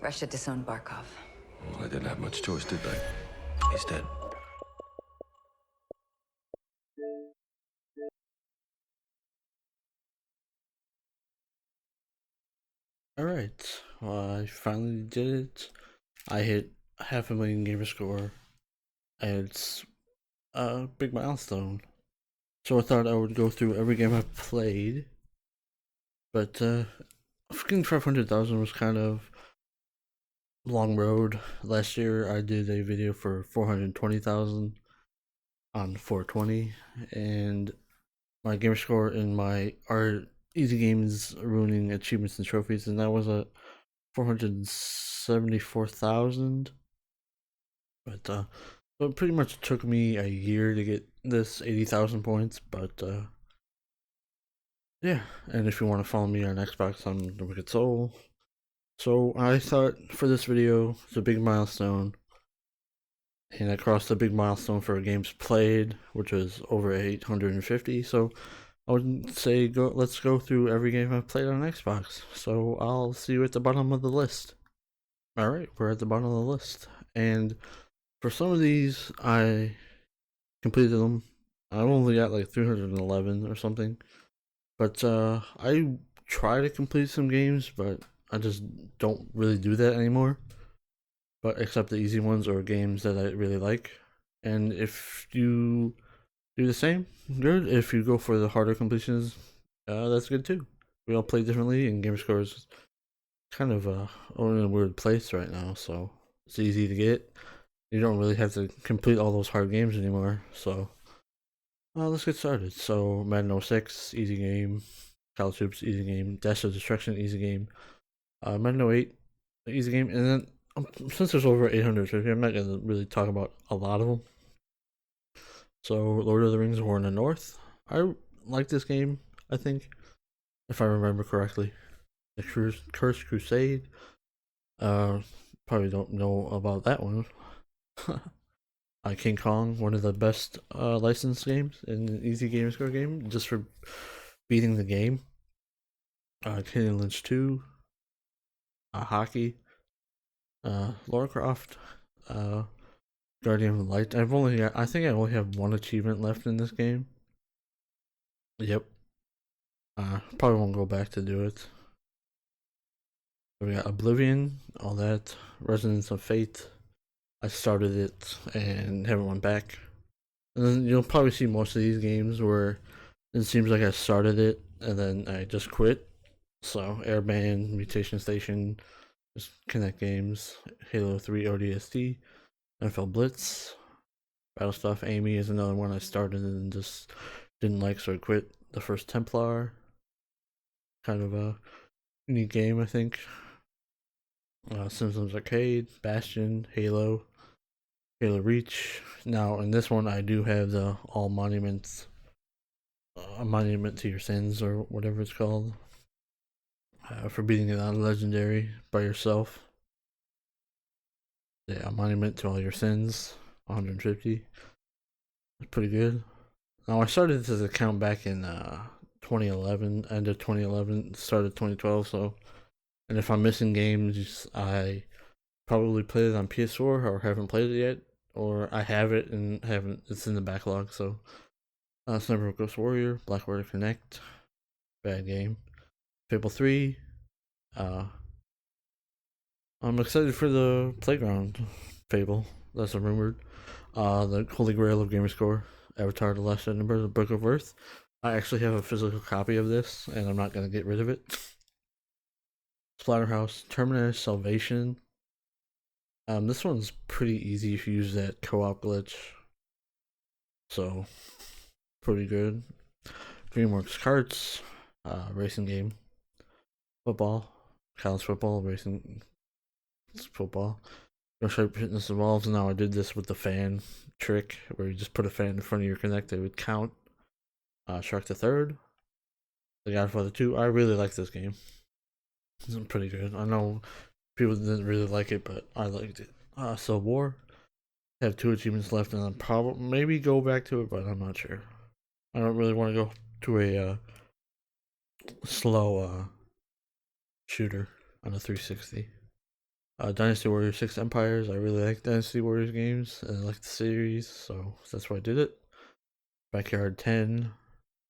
Russia disowned Barkov. Well, they didn't have much choice, did they? He's dead. Alright, well, I finally did it. I hit 500,000 Gamerscore, and it's a big milestone. So I thought I would go through every game I've played, but freaking 500,000 was kind of long road. Last year I did a video for 420,000 on 420, and my Gamerscore in my art easy games ruining achievements and trophies, and that was at 474,000. But so it pretty much took me a year to get this 80,000 points. But yeah, and if you want to follow me on Xbox, I'm the Wicked Soul. So I thought for this video, it's a big milestone, and I crossed the big milestone for games played, which was over 850. So I would say let's go through every game I've played on Xbox. So I'll see you at the bottom of the list. Alright, we're at the bottom of the list. And for some of these, I completed them. I've only got like 311 or something. But I try to complete some games, but I just don't really do that anymore. But except the easy ones or games that I really like. And if you do the same, good. If you go for the harder completions, that's good too. We all play differently, and Gamerscore is kind of in a weird place right now, so it's easy to get. You don't really have to complete all those hard games anymore, so let's get started. So Madden 06, easy game. College Hoops, easy game. Dash of Destruction, easy game. Madden 08, easy game. And then, since there's over 850, I'm not going to really talk about a lot of them. So, Lord of the Rings, War in the North. I like this game, I think, if I remember correctly. The Cursed Crusade. Probably don't know about that one. King Kong, one of the best licensed games in an easy Gamerscore game, just for beating the game. Kid and Lynch 2. Hockey. Lara Croft. Guardian of the Light. I think I only have one achievement left in this game. Yep. Probably won't go back to do it. We got Oblivion, all that. Resonance of Fate. I started it and haven't went back. And then you'll probably see most of these games where it seems like I started it and then I just quit. So Airband, Mutation Station, just Connect Games, Halo 3 ODST, NFL Blitz, Battlestar Amy is another one I started and just didn't like, so I quit. The First Templar, kind of a unique game, I think. Simpsons Arcade, Bastion, Halo Reach. Now in this one I do have the All Monuments, a monument to your sins, or whatever it's called, for beating it on Legendary by yourself. Yeah, a monument to all your sins, 150. That's pretty good. Now I started this account back in 2011, end of 2011, start of 2012. So, and if I'm missing games, I probably played it on PS4 or haven't played it yet, or I have it and haven't. It's in the backlog. So, Sniper Ghost Warrior, Blackwater Connect, bad game. Fable 3. I'm excited for the Playground Fable. That's rumored. The Holy Grail of Gamerscore, Avatar: The Last Airbender, the Book of Earth. I actually have a physical copy of this, and I'm not going to get rid of it. Splatterhouse, Terminator Salvation. This one's pretty easy if you use that co-op glitch. So, pretty good. DreamWorks Karts, racing game. Football, college football, racing football. No Sharp Fitness Evolves. Now I did this with the fan trick, where you just put a fan in front of your Connect, it would count. Shark the Third, The Godfather 2. I really like this game. It's pretty good. I know people didn't really like it, but I liked it. Civil War. I have 2 achievements left, and I'll probably maybe go back to it, but I'm not sure. I don't really want to go to a slow shooter on a 360. Dynasty Warriors 6 Empires. I really like Dynasty Warriors games, and I like the series, so that's why I did it. Backyard 10.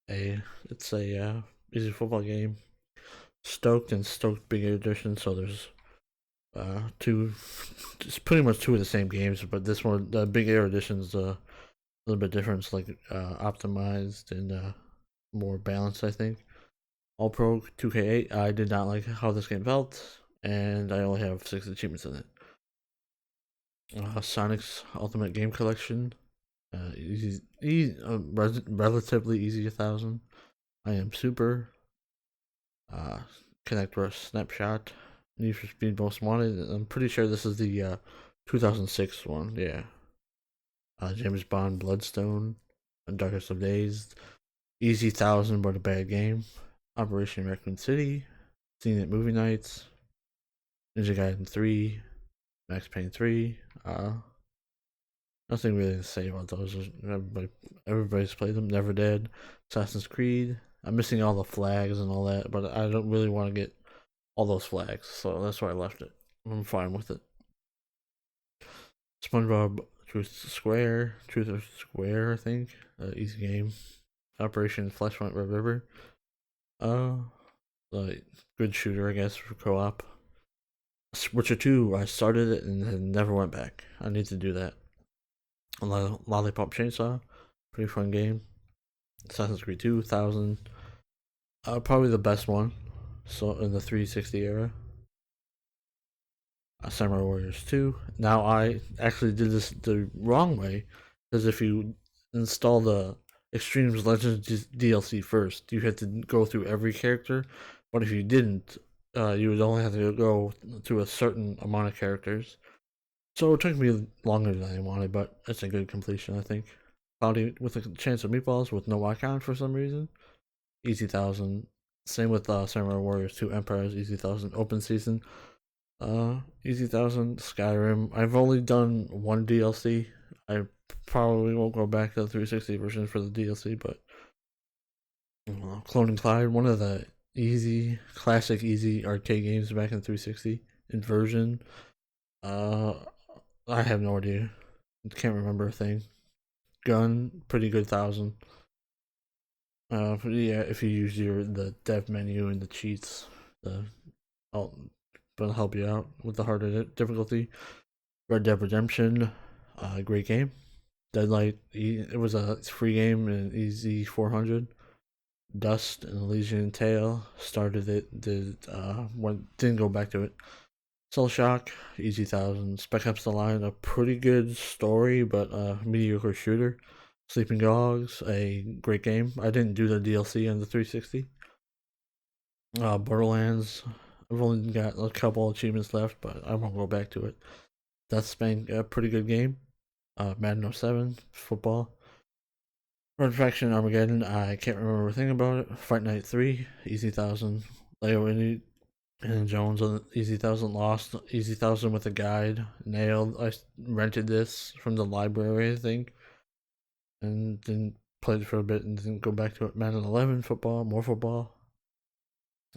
It's a easy football game. Stoked and Stoked Big Edition, so there's two, it's pretty much two of the same games, but this one, the Big Air Edition, is a little bit different. It's like optimized and more balanced, I think. All Pro 2K8. I did not like how this game felt, and I only have 6 achievements in it. Sonic's Ultimate Game Collection. Relatively easy 1000. I Am Super. Connect Rush Snapshot. Need for Speed Most Wanted. I'm pretty sure this is the 2006 one. Yeah. James Bond Bloodstone. Darkest of Days. Easy 1000 but a bad game. Operation Raccoon City. Seen It Movie Nights. Ninja Gaiden 3. Max Payne 3. Nothing really to say about those. Everybody's played them. Never Dead. Assassin's Creed. I'm missing all the flags and all that, but I don't really want to get all those flags, so that's why I left it. I'm fine with it. SpongeBob Truth or Square, I think. Easy game. Operation Flashpoint Red River. Like good shooter, I guess, for co-op. Witcher 2, I started it and then never went back. I need to do that. Lollipop Chainsaw, pretty fun game. Assassin's Creed 2, 1000. Probably the best one. So in the 360 era. Samurai Warriors 2. Now I actually did this the wrong way, because if you install the Extremes Legends DLC first, you had to go through every character. But if you didn't, you would only have to go through a certain amount of characters. So it took me longer than I wanted, but it's a good completion, I think. Cloudy with a chance of meatballs with no icon for some reason. Easy 1000. Same with Samurai Warriors 2 Empires, easy 1000. Open season. Easy 1000. Skyrim. I've only done one DLC. I probably won't go back to the 360 version for the DLC, but Clone and Clyde, one of the classic easy arcade games back in 360 inversion. I have no idea. Can't remember a thing. Gun, pretty good 1000. Yeah, if you use the dev menu and the cheats, I'll help you out with the harder difficulty. Red Dead Redemption, great game. Deadlight, it was a free game and easy 400. Dust and Elysian Tale, started it, didn't go back to it. Soul Shock, easy 1000. Spec Ops: The Line, a pretty good story, but mediocre shooter. Sleeping Dogs, a great game. I didn't do the DLC on the 360. Borderlands, I've only got a couple achievements left, but I won't go back to it. Deathspank, a pretty good game. Madden 07, football. Red Faction Armageddon, I can't remember a thing about it. Fight Night 3, easy 1000. Leo and Jones on easy 1000. Lost, easy 1000 with a guide. Nailed, I rented this from the library, I think. And then played it for a bit and didn't go back to it. Madden 11, football, more football.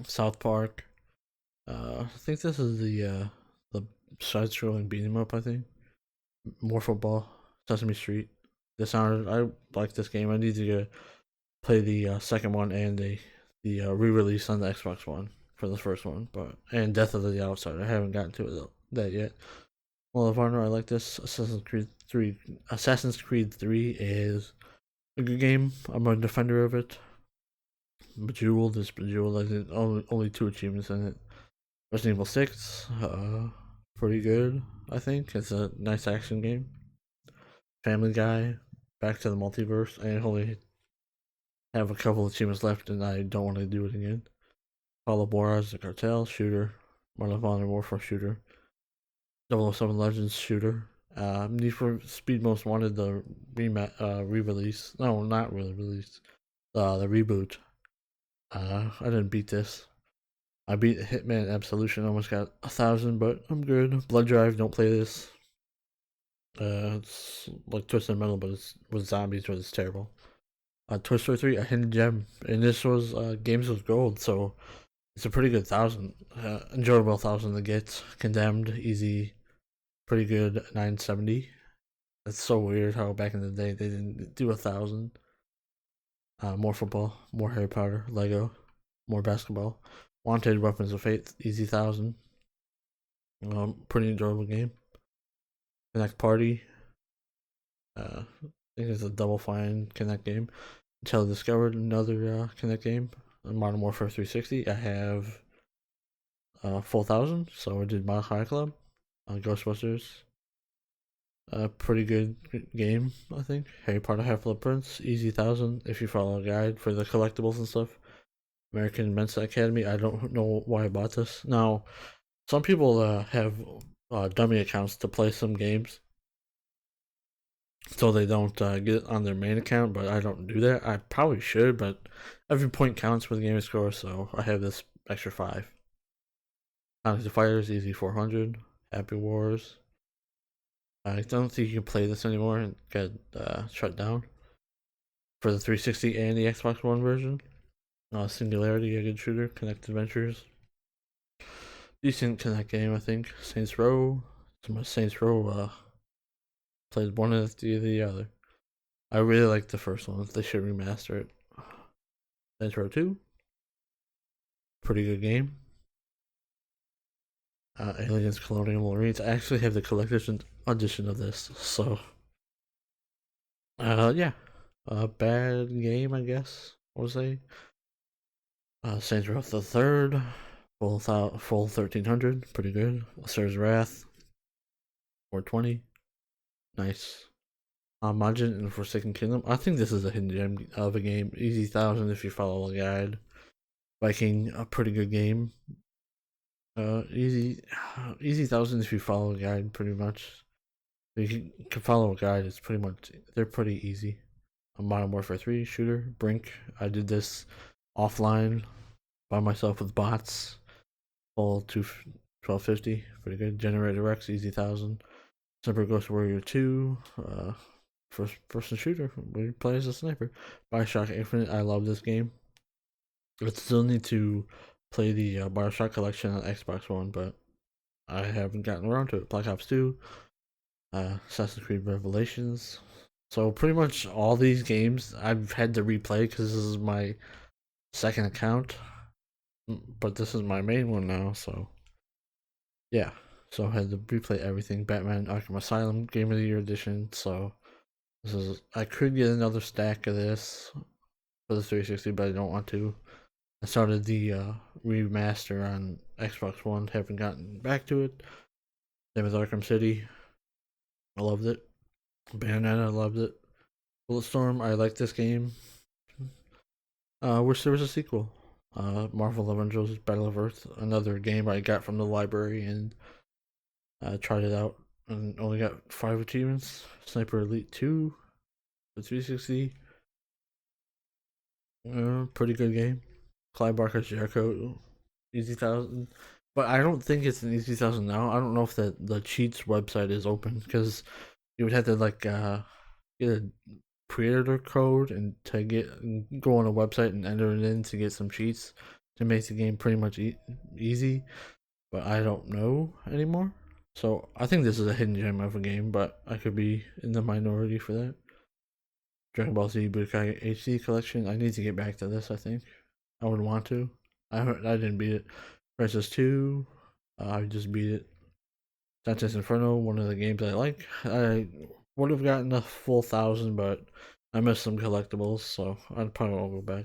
South Park. I think this is the side-scrolling beat 'em up. I think more football. Sesame Street. Dishonored. I like this game. I need to play the second one and the re-release on the Xbox One for the first one, and Death of the Outsider. I haven't gotten to it that yet. Well, of Honor, I like this. Assassin's Creed 3 is a good game. I'm a defender of it. Bejeweled is Bejeweled. I did only 2 achievements in it. Resident Evil 6, pretty good, I think. It's a nice action game. Family Guy, Back to the Multiverse. I only have a couple achievements left and I don't want to do it again. Call of Juarez, The Cartel, shooter. Modern Warfare shooter. 007 Legends shooter. Need for Speed Most Wanted, the re-release. No, not really released. The reboot. I didn't beat this. I beat Hitman Absolution, almost got 1000, but I'm good. Blood Drive, don't play this. It's like Twisted Metal, but it's with zombies, but it's terrible. Toy Story 3, A Hidden Gem, and this was Games with Gold, so It's a pretty good 1,000. Enjoyable 1,000 to get. Condemned, easy, pretty good 970. That's so weird how back in the day they didn't do 1,000. More football, more Harry Potter, Lego, more basketball. Wanted Weapons of Fate, easy 1,000. Pretty enjoyable game. Connect Party. I think it's a Double Fine Connect game. Until I discovered another Connect game, Modern Warfare 360. I have full 1,000, so I did my High Club, Ghostbusters. A pretty good game, I think. Harry Potter Half-Blood Prince, easy 1,000 if you follow a guide for the collectibles and stuff. American Mensa Academy. I don't know why I bought this. Now, some people have dummy accounts to play some games, so they don't get on their main account. But I don't do that. I probably should, but every point counts with Gamerscore, so I have this extra 5. Sonic Fighters, easy 400. Happy Wars. I don't think you can play this anymore. It got shut down for the 360 and the Xbox One version. Singularity, a good shooter. Connect Adventures. Decent Connect game, I think. Saints Row. Some Saints Row played one of the other. I really like the first one. They should remaster it. Saints Row 2. Pretty good game. Aliens Colonial Marines. I actually have the collector's edition of this, so yeah. Bad game, I guess. What was I? Saints Row the Third, full 1,300, pretty good. Asura's Wrath, 420, nice. Majin and Forsaken Kingdom. I think this is a hidden gem of a game. Easy 1,000 if you follow the guide. Viking, a pretty good game. Easy 1,000 if you follow a guide, pretty much. If you can follow a guide, it's pretty much, they're pretty easy. A Modern Warfare 3 shooter, Brink. I did this offline by myself with bots. Full 1250, pretty good. Generator Rex, easy 1,000. Sniper Ghost Warrior 2, first person shooter. We play as a sniper. Bioshock Infinite, I love this game. I still need to play the Bioshock collection on Xbox One, but I haven't gotten around to it. Black Ops 2, Assassin's Creed Revelations. So pretty much all these games I've had to replay because this is my second account, but this is my main one now, so yeah. So I had to replay everything. Batman Arkham Asylum Game of the Year edition. So this is, I could get another stack of this for the 360, but I don't want to. I started the remaster on Xbox One, haven't gotten back to it. Same with Arkham City. I loved it. Bayonetta, I loved it. Bulletstorm, I like this game. Wish there was a sequel. Marvel Avengers Battle of Earth, another game I got from the library and tried it out and only got 5 achievements. Sniper Elite 2 for 360. Pretty good game. Clive Barker's Jericho, easy 1,000. But I don't think it's an easy 1,000 now. I don't know if the cheats website is open because you would have to like get a pre-order code and to go on a website and enter it in to get some cheats to make the game pretty much easy. But I don't know anymore. So I think this is a hidden gem of a game, but I could be in the minority for that. Dragon Ball Z Budokai HD collection. I need to get back to this. I think I would want to. I didn't beat it. Princess 2. I just beat it. Dante's Inferno. One of the games I like. I would have gotten a full 1,000, but I missed some collectibles, so I'd probably won't go back.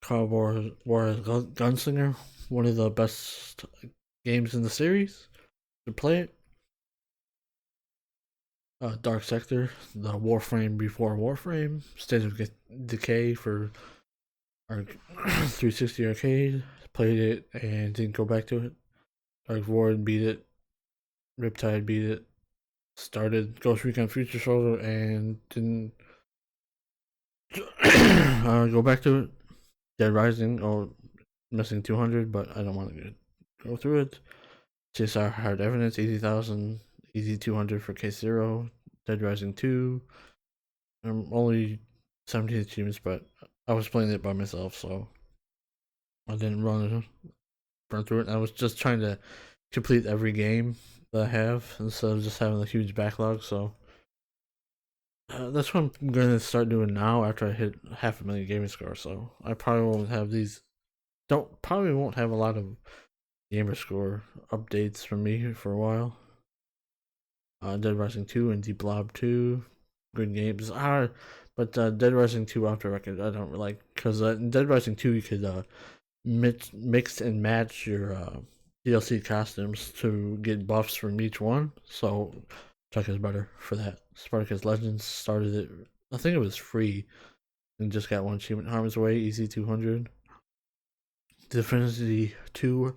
Call War Gunslinger. One of the best games in the series. To play it. Dark Sector, the Warframe before Warframe, State of Decay for our 360 arcade. Played it and didn't go back to it. Dark Ward beat it. Riptide beat it. Started Ghost Recon Future Soldier and didn't go back to it. Dead Rising, missing 200, but I don't want to go through it. CSR Hard Evidence, 80,000. Easy 200 for Case Zero. Dead Rising 2. Only 17 achievements, but I was playing it by myself, so I didn't run through it. I was just trying to complete every game that I have instead of just having a huge backlog. So that's what I'm gonna start doing now after I hit 500,000 Gamerscore. So I probably won't have these. Probably won't have a lot of Gamerscore updates from me for a while. Dead Rising 2 and Deep Blob 2, good games. But Dead Rising 2 off the record, I don't really like, because in Dead Rising 2 you could mix and match your DLC costumes to get buffs from each one. So Chuck is better for that. Spartacus Legends started it. I think it was free and just got one achievement. Harm's Way, Easy 200. Divinity 2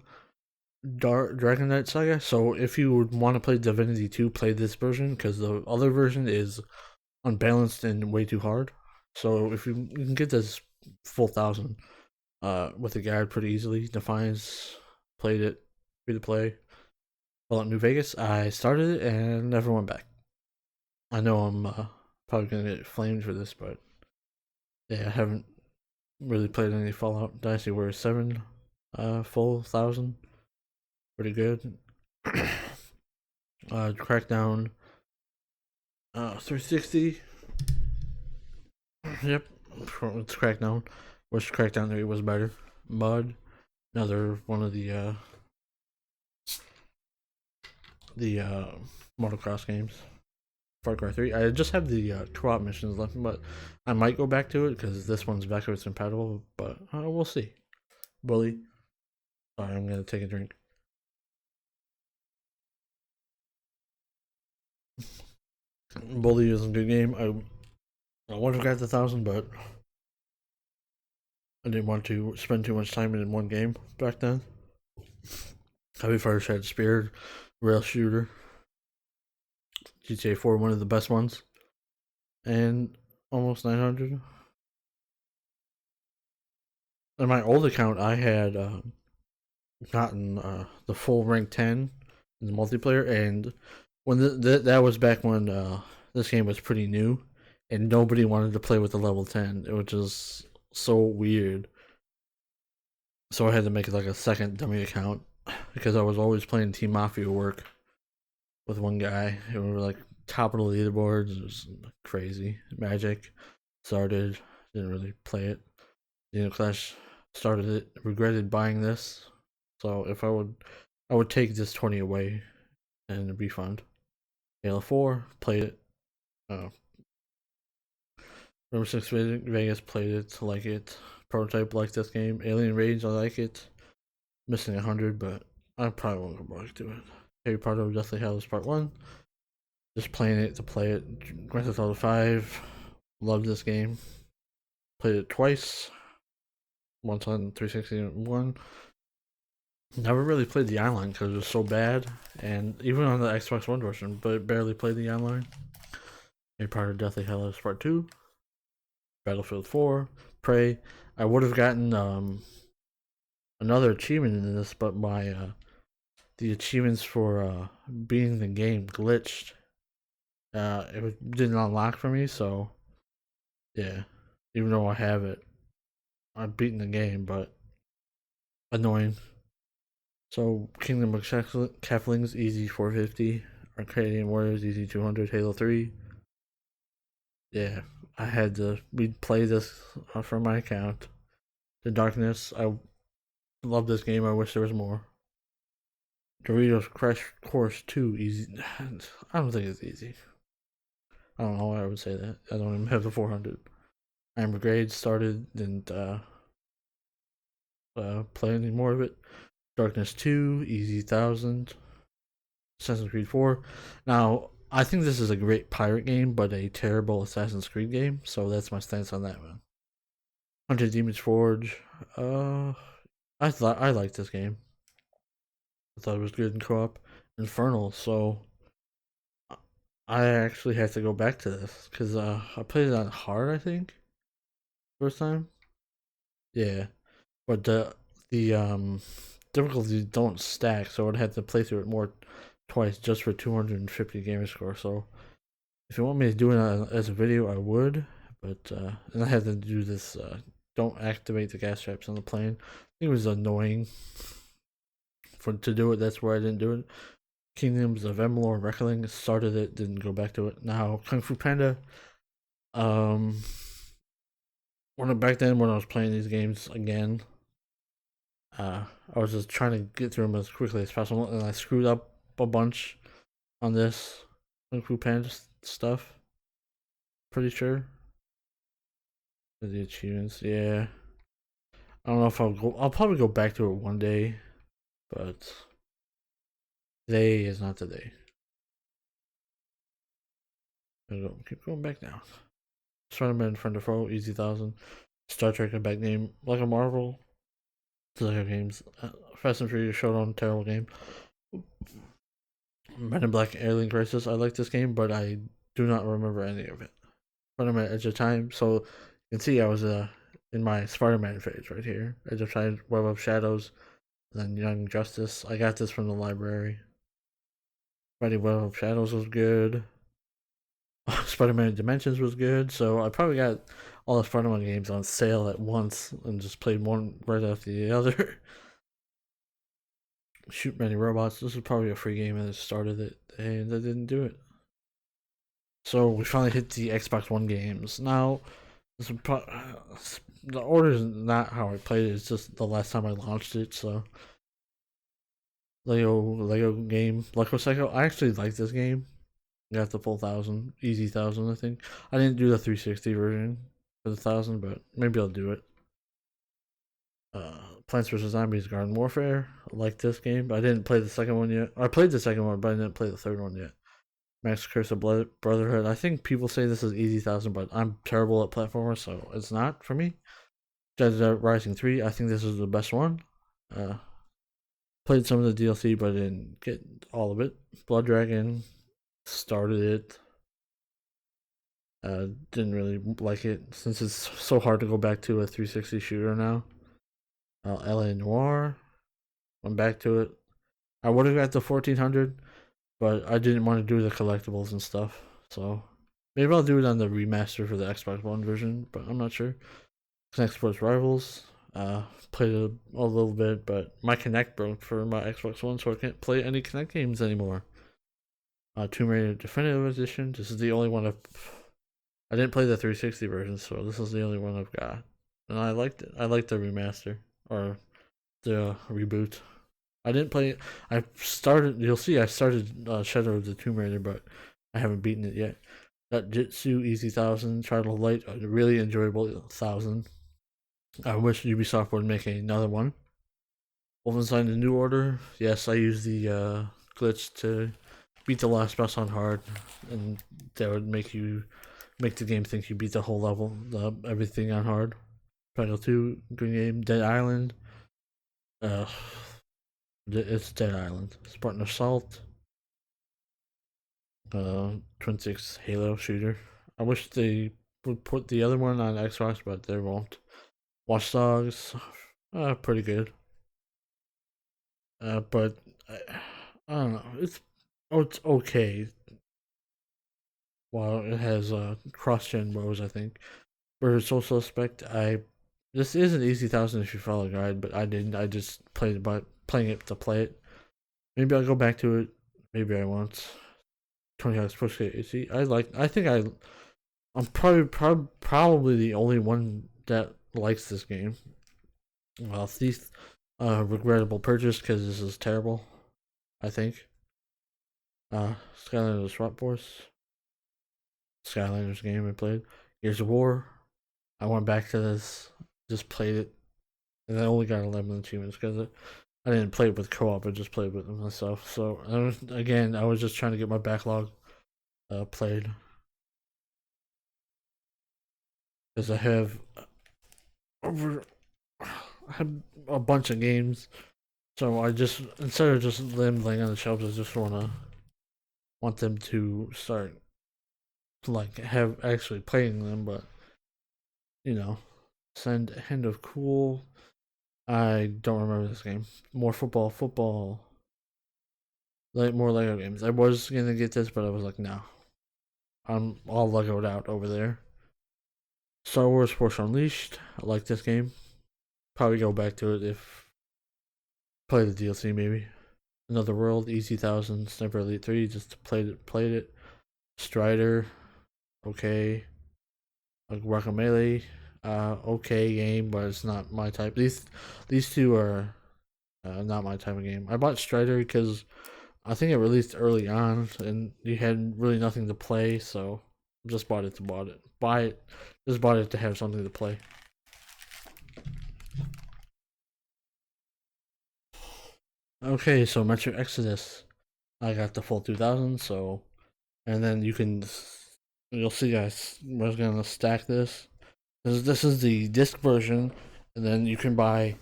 Dragon Knight Saga. So if you would want to play Divinity 2, play this version because the other version is unbalanced and way too hard. So if you can get this full 1,000 with the guide pretty easily. Defiance, played it, free to play. Fallout New Vegas, I started it and never went back. I know I'm probably gonna get flamed for this, but yeah, I haven't really played any Fallout. Dynasty Warriors 7, full 1,000, pretty good. Crackdown, 360. Yep, it's Crackdown. Wish Crackdown 3 was better. Mud, another one of the motocross games. Far Cry 3. I just have the co-op missions left, but I might go back to it because this one's backwards compatible. But we'll see. Bully. Sorry, I'm gonna take a drink. Bully is a good game. I would have got the 1,000, but I didn't want to spend too much time in one game back then. Heavy Fire Shed Spear, Rail Shooter, GTA 4, one of the best ones, and almost 900. On my old account, I had gotten the full rank 10 in the multiplayer, and when that was back when this game was pretty new, and nobody wanted to play with the level 10. It was just so weird. So I had to make like a second dummy account because I was always playing Team Mafia work with one guy. And we were like top of the leaderboards. It was crazy. Magic started, didn't really play it. Clash started it. Regretted buying this. So if I would take this 20 away, and it'd be fun. Halo 4 played it. Number 6 Vegas played it, like it. Prototype like this game. Alien Rage, I like it. Missing 100, but I probably won't go back to it. Harry Potter Deathly Hallows Part 1. Just playing it to play it. Grand Theft Auto 5. Loved this game. Played it twice. Once on 360 and 1. Never really played the online because it was so bad. And even on the Xbox One version, but barely played the online. Harry Potter Deathly Hallows Part 2. Battlefield 4. Prey. I would have gotten another achievement in this, but my the achievements for beating the game glitched. It didn't unlock for me, so yeah. Even though I have it, I've beaten the game, but annoying. So Kingdom of Keflings easy 450, Arcadian Warriors easy 200, Halo 3. Yeah, I had to replay this from my account. The Darkness, I love this game. I wish there was more. Doritos Crash Course 2 easy. I don't think it's easy. I don't know why I would say that. I don't even have the 400. Iron Brigade started, didn't play any more of it. Darkness 2, Easy 1,000. Assassin's Creed 4. Now, I think this is a great pirate game, but a terrible Assassin's Creed game, so that's my stance on that one. 100 Demons Forge. I liked this game. I thought it was good in co-op. Infernal, so I actually have to go back to this because I played it on hard, I think, first time. Yeah, but the difficulties don't stack, so I'd have to play through it more twice just for 250 Gamerscore. So if you want me to do it as a video, I would, but and I had to do this don't activate the gas traps on the plane. I think it was annoying to do it. That's where I didn't do it. Kingdoms of Amalur Reckoning started it, didn't go back to it. Now Kung Fu Panda. Back then when I was playing these games again, I was just trying to get through them as quickly as possible, and I screwed up a bunch on this Kung Fu Panda stuff. Pretty sure. The achievements, yeah. I don't know if I'll probably go back to it one day, but today is not the day. Keep going back now. Spider-Man Friend of Foe, Easy 1000. Star Trek, a bad game. Like a Marvel, Lego games. Fast and Furious Showdown, terrible game. Madden Black Alien Crisis, I like this game, but I do not remember any of it. Spider-Man Edge of Time, so you can see I was in my Spider-Man phase right here. Edge of Time, Web of Shadows, then Young Justice. I got this from the library. Web of Shadows was good. Spider-Man Dimensions was good, so I probably got all the Spider-Man games on sale at once and just played one right after the other. Shoot Many Robots, this was probably a free game and it started it, and I didn't do it. So we finally hit the Xbox One games. Now, the order is not how I played it, it's just the last time I launched it, so. Lego game, Lego Psycho, I actually like this game. Got the full 1000, easy 1000, I think. I didn't do the 360 version for the 1000, but maybe I'll do it. Plants vs Zombies Garden Warfare. I like this game, but I didn't play the second one yet. I played the second one, but I didn't play the third one yet. Max Curse of Brotherhood. I think people say this is easy 1000, but I'm terrible at platformers, so it's not for me. Dead Rising 3. I think this is the best one. Played some of the DLC, but I didn't get all of it. Blood Dragon. Started it. Didn't really like it since it's so hard to go back to a 360 shooter now. LA Noire. Went back to it. I would have got the 1400, but I didn't want to do the collectibles and stuff. So maybe I'll do it on the remaster for the Xbox One version, but I'm not sure. Connect Sports Rivals. Played it a little bit, but my Kinect broke for my Xbox One, so I can't play any Kinect games anymore. Tomb Raider Definitive Edition. This is the only one I didn't play the 360 version, so this is the only one I've got, and I liked it. I liked the remaster or the reboot. I didn't play it. I started. You'll see. I started Shadow of the Tomb Raider, but I haven't beaten it yet. Got Jitsu Easy 1000, Trial of Light, a really enjoyable 1000. I wish Ubisoft would make another one. Wolfenstein the New Order. Yes, I used the glitch to beat the last boss on hard, and that would make the game think you beat the whole level, everything on hard. Title 2, Green Game, Dead Island. It's Dead Island. Spartan Assault. Twin Six Halo shooter. I wish they would put the other one on Xbox, but they won't. Watch Dogs. Pretty good. But I don't know. It's okay. Well, it has cross-gen modes, I think. For Soul Suspect, this is an easy 1000 if you follow the guide, but I didn't. I just played it by playing it to play it. Maybe I'll go back to it. Maybe I won't. Tony Hawk's Pro Skater 8. I'm probably the only one that likes this game. Well, Thief, regrettable purchase because this is terrible. I think. Skylanders Swap Force. Skylanders game I played. Gears of War. I went back to this, just played it, and I only got 11 achievements because I didn't play it with co-op. I just played with myself. So I was just trying to get my backlog played because I have a bunch of games. So I just, instead of just them laying on the shelves, I just want them to start have actually playing them. But send Hand of Cool. I don't remember this game. More football. More Lego games. I was gonna get this, but I was like, no. I'm all Legoed out over there. Star Wars Force Unleashed. I like this game. Probably go back to it if play the DLC maybe. Another World, Easy 1000, Sniper Elite 3, just played it. Strider, okay. Like Guacamelee, okay game, but it's not my type. These two are not my type of game. I bought Strider because I think it released early on, and you had really nothing to play, so just bought it to buy it. Just bought it to have something to play. Okay, so Metro Exodus, I got the full 2000, so, and then you'll see guys, we're gonna stack this. This is the disc version, and then you can buy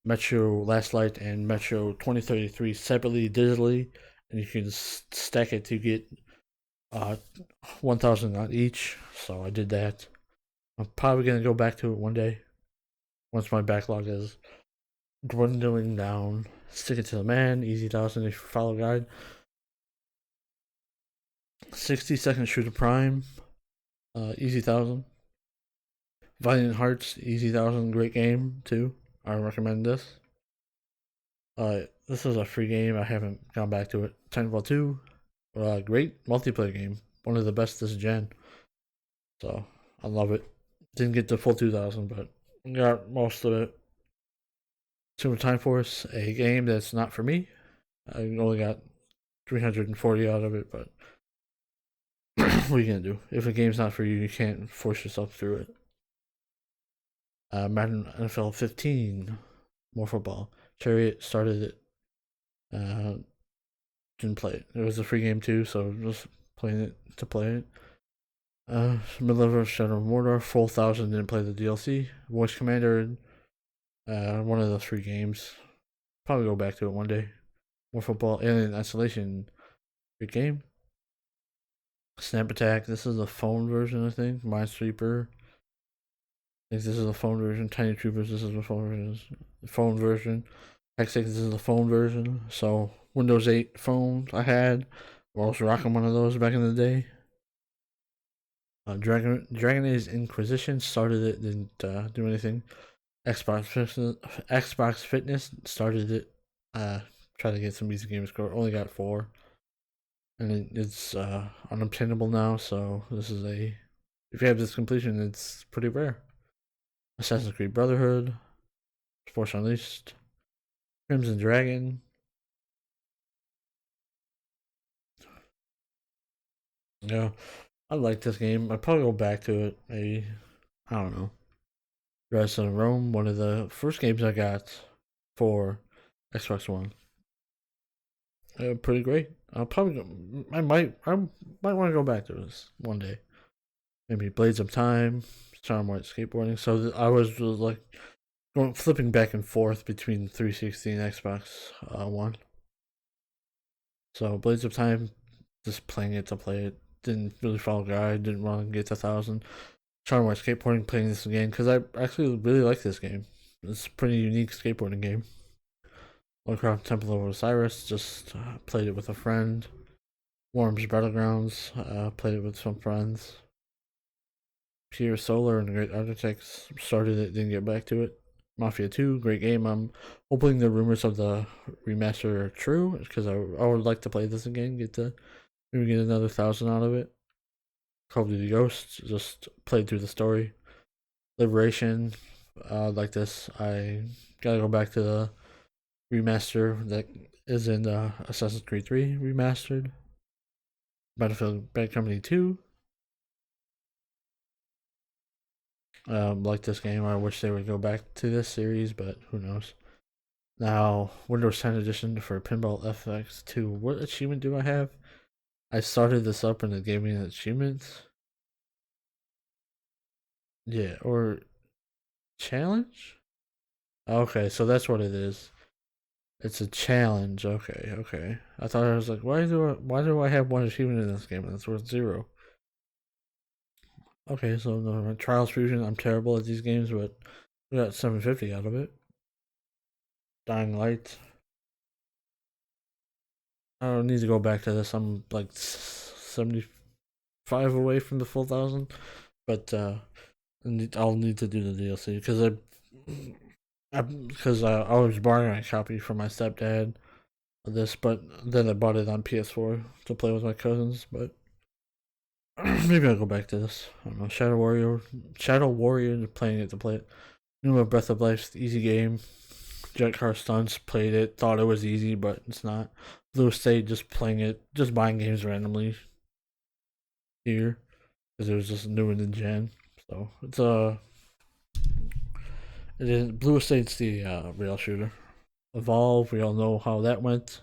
Metro Last Light and Metro 2033 separately digitally, and you can stack it to get 1000 on each. So I did that. I'm probably gonna go back to it one day once my backlog is dwindling down. Stick it to the man, easy 1000 if you follow guide. 60-second shooter prime, easy 1000. Valiant Hearts, easy 1000, great game too. I recommend this. This is a free game. I haven't gone back to it. Titanfall 2, great multiplayer game. One of the best this gen. So I love it. Didn't get the full 2000, but got most of it. Super Time Force, a game that's not for me. I only got 340 out of it, but what are you gonna do? If a game's not for you, you can't force yourself through it. Madden NFL 15, more football. Chariot started it. Didn't play it. It was a free game too, so just playing it to play it. Middle of Shadow of Mordor, full 1000, didn't play the DLC. Voice Commander, one of the free games. Probably go back to it one day. More football. Alien Isolation, good game. Snap Attack, this is the phone version, I think. Minesweeper, I think this is the phone version. Tiny Troopers, this is the phone version. X6, this is the phone version. So Windows 8 phones I had. I was rocking one of those back in the day. Dragon Age Inquisition started it, didn't do anything. Xbox Fitness started it. Tried to get some easy Gamerscore, only got 4, and it's unobtainable now. So this is if you have this completion, it's pretty rare. Assassin's Creed Brotherhood, Force Unleashed, Crimson Dragon. Yeah, I like this game. I'd probably go back to it. Maybe, I don't know. Rise of Rome, one of the first games I got for Xbox One. Pretty great. I might want to go back to this one day. Maybe Blades of Time, Charm White Skateboarding. So I was like flipping back and forth between 360 and Xbox One. So Blades of Time, just playing it to play it. Didn't really follow guide. Didn't want to get to 1000. Charm White Skateboarding, playing this again because I actually really like this game. It's a pretty unique skateboarding game. Lovecraft Temple of Osiris, just played it with a friend. Worms Battlegrounds, played it with some friends. Pure Solar and the Great Architects, started it, didn't get back to it. Mafia 2, great game. I'm hoping the rumors of the remaster are true, because I would like to play this again, maybe get another 1000 out of it. Call of Duty Ghosts, just played through the story. Liberation, like this. I gotta go back to the remaster that is in Assassin's Creed 3 remastered. Battlefield Bad Company 2. Like this game. I wish they would go back to this series, but who knows. Now, Windows 10 Edition for Pinball FX2. What achievement do I have? I started this up and it gave me an achievement. Yeah, or challenge? Okay, so that's what it is. It's a challenge. Okay. I thought I was like, why do I have one achievement in this game and it's worth 0? Okay, so the Trials Fusion, I'm terrible at these games, but we got 750 out of it. Dying Light. I don't need to go back to this. I'm like 75 away from the full 1000. But I'll need to do the DLC because I was borrowing a copy from my stepdad of this, but then I bought it on PS4 to play with my cousins. But maybe I'll go back to this. I don't know. Shadow Warrior, playing it to play it. New Breath of Life's easy game. Jet Car Stunts, played it, thought it was easy, but it's not. Blue State, just playing it, just buying games randomly here because it was just new in the gen. So it's it is Blue State's the real shooter. Evolve, we all know how that went.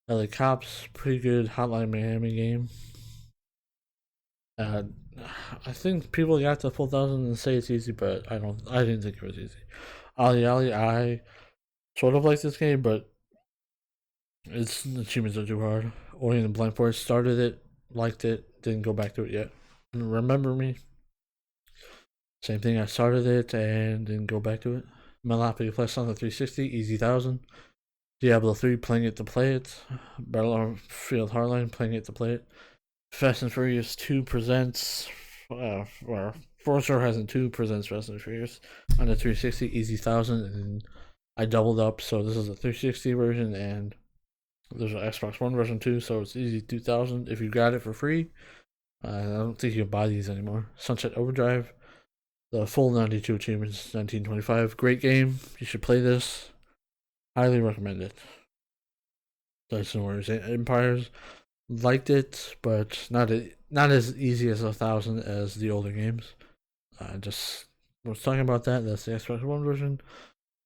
LA Cops, pretty good. Hotline Miami game. I think people got to 4,000 and say it's easy, but I didn't think it was easy. Ali Ali, I sort of like this game, but its achievements are too hard. Ori and the Blind Forest, started it, liked it, didn't go back to it yet. Remember Me, same thing. I started it and didn't go back to it. Monopoly Plus on the 360, easy 1,000. Diablo 3, playing it to play it. Battlefield Hardline, playing it to play it. Fast and Furious 2 presents, Forza Horizon 2 presents Fast and Furious on the 360, easy 1,000, and I doubled up, so this is a 360 version, and there's an Xbox One version too, so it's easy 2,000 if you got it for free. I don't think you can buy these anymore. Sunset Overdrive, the full 92 achievements, 1925. Great game. You should play this. Highly recommend it. Dyson Warriors Empires, liked it, but not as easy as 1,000 as the older games. I just was talking about that. That's the Xbox One version.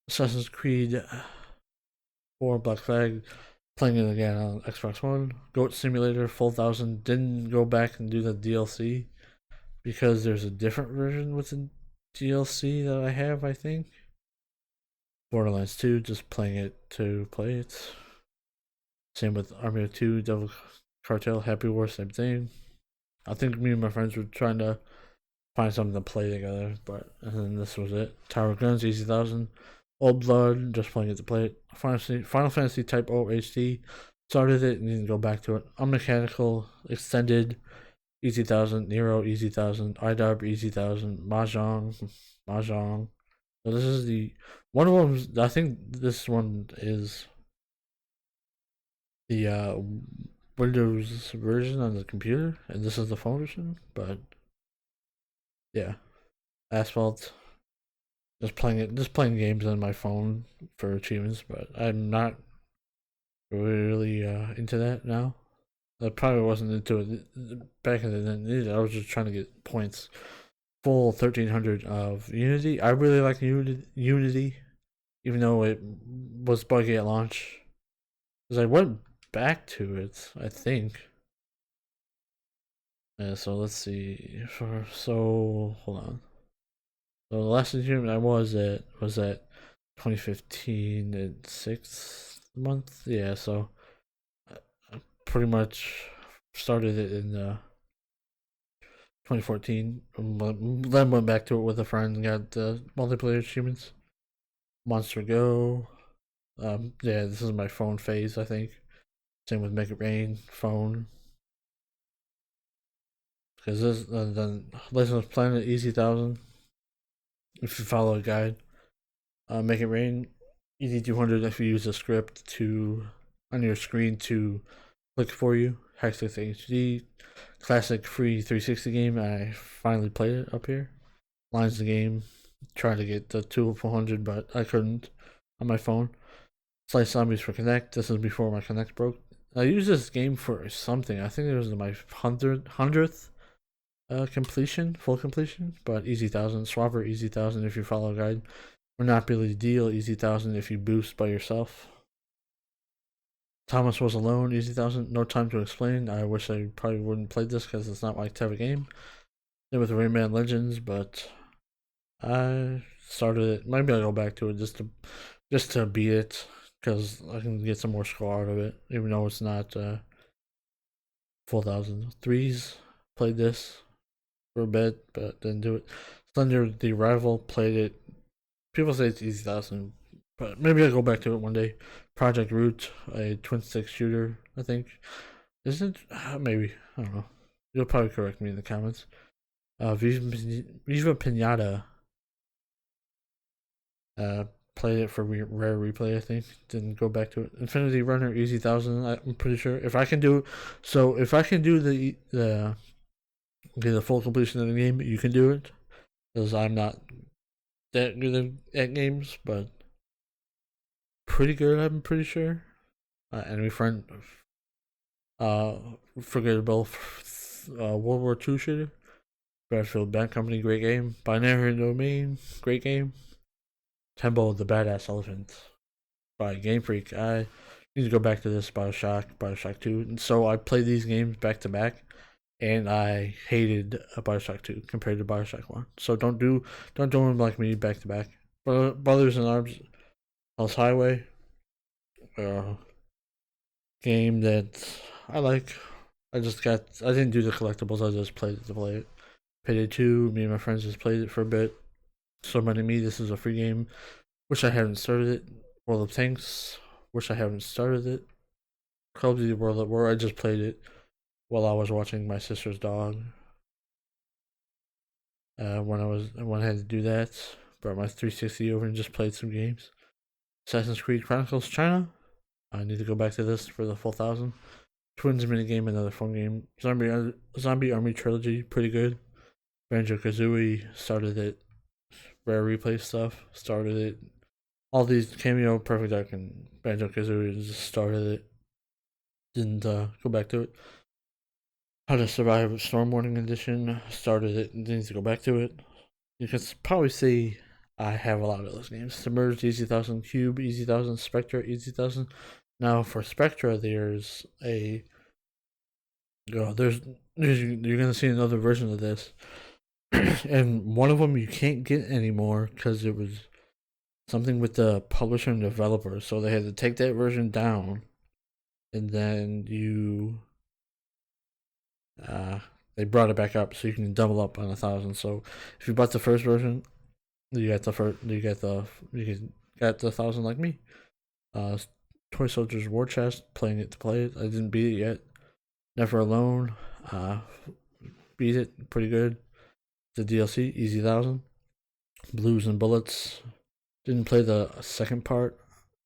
Assassin's Creed 4 Black Flag, playing it again on Xbox One. Goat Simulator, full 1,000. Didn't go back and do the DLC because there's a different version with the DLC that I have, I think. Borderlands 2, just playing it to play it. Same with Army of 2, Devil Cartel, Happy War, same thing. I think me and my friends were trying to find something to play together, but and then this was it. Tower of Guns, easy 1,000. Old Blood, just playing it to play it. Final Fantasy Type O HD, started it and didn't go back to it. Unmechanical, Extended, easy 1,000. Nero, easy 1,000. IDOB, easy 1,000. Mahjong. So this is the one of them. I think this one is the Windows version on the computer, and this is the phone version. But yeah, Asphalt. Just playing games on my phone for achievements, but I'm not really into that now. I probably wasn't into it back in the day. I was just trying to get points. Full 1,300 of Unity. I really like Unity, even though it was buggy at launch. Because I went back to it, I think. Yeah, so let's see. Hold on. So the last achievement I was at 2015 and 6th month. Yeah, so I pretty much started it in 2014. Then went back to it with a friend and got the multiplayer achievements. Monster Go. Yeah, this is my phone phase, I think. Same with Make It Rain, phone. Because this, then Legend of Planet, easy 1,000. If you follow a guide. Make It Rain, easy 200 if you use a script to on your screen to click for you. Hextech HD, classic free 360 game. I finally played it up here. Lines the game. Tried to get the 2 of 400, but I couldn't on my phone. Slice Zombies for Connect. This is before my Connect broke. I used this game for something. I think it was my 100th completion, full completion, but easy 1,000. Swapper, easy 1,000 if you follow a guide. Monopoly Deal, easy 1,000 if you boost by yourself. Thomas Was Alone, easy 1,000. No Time to Explain. I wish I probably wouldn't play this because it's not my type of game. Same with Rayman Legends, but I started it. Maybe I'll go back to it just to beat it because I can get some more score out of it, even though it's not full 1,000. Threes, played this for a bit, but didn't do it. Slender the Rival, played it. People say it's easy 1,000, but maybe I'll go back to it one day. Project Root, a twin stick shooter, I think. Is it? Maybe. I don't know. You'll probably correct me in the comments. Viva Pinata. Played it for rare replay, I think. Didn't go back to it. Infinity Runner Easy 1000, I'm pretty sure. If I can do the full completion of the game, you can do it. Because I'm not that good at games, but pretty good, I'm pretty sure. Enemy Friend, forgettable World War II shooter. Battlefield Bad Company, great game. Binary Domain, great game. Tembo the Badass Elephant by Game Freak. I need to go back to this. Bioshock 2. And so I played these games back to back, and I hated Bioshock 2 compared to Bioshock 1. So don't do them like me back to back. Brothers in Arms, Hell's Highway, game that I like. I didn't do the collectibles. I just played it to play it. Payday 2. Me and my friends just played it for a bit. So Money Me, this is a free game. Wish I hadn't started it. World of Tanks. Wish I haven't started it. Call of Duty World at War. I just played it while I was watching my sister's dog. When I had to do that, brought my 360 over and just played some games. Assassin's Creed Chronicles China. I need to go back to this for the full 1000. Twins minigame, another fun game. Zombie Army Trilogy, pretty good. Banjo Kazooie, started it. Rare replay stuff, started it. All these Cameo, Perfect Dark, and Banjo Kazooie just started it. Didn't go back to it. How to Survive Storm Warning Edition, started it and didn't go back to it. You can probably see I have a lot of those games. Submerged, Easy 1000, Cube, Easy 1000, Spectra, Easy 1000. Now for Spectra, there's a you're gonna see another version of this. And one of them you can't get anymore because it was something with the publisher and developer, so they had to take that version down, and then they brought it back up so you can double up on 1000. So if you bought the first version, you got the 1000 like me. Toy Soldiers War Chest, playing it to play it. I didn't beat it yet. Never Alone, beat it, pretty good. The DLC, Easy 1000. Blues and Bullets, didn't play the second part,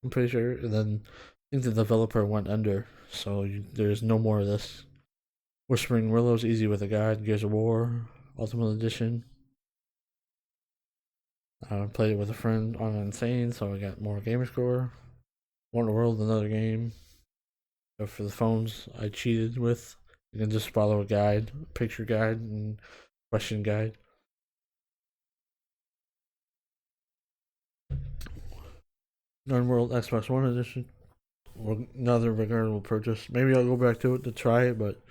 I'm pretty sure. And then I think the developer went under, so there's no more of this. Whispering Willows, Easy with a Guide. Gears of War, Ultimate Edition. I played it with a friend on Insane, so I got more Gamerscore. Wonder World, another game. So for the phones, I cheated with. You can just follow a guide, picture guide, and question guide. Non-World Xbox One Edition. Another regrettable purchase. Maybe I'll go back to it to try it, but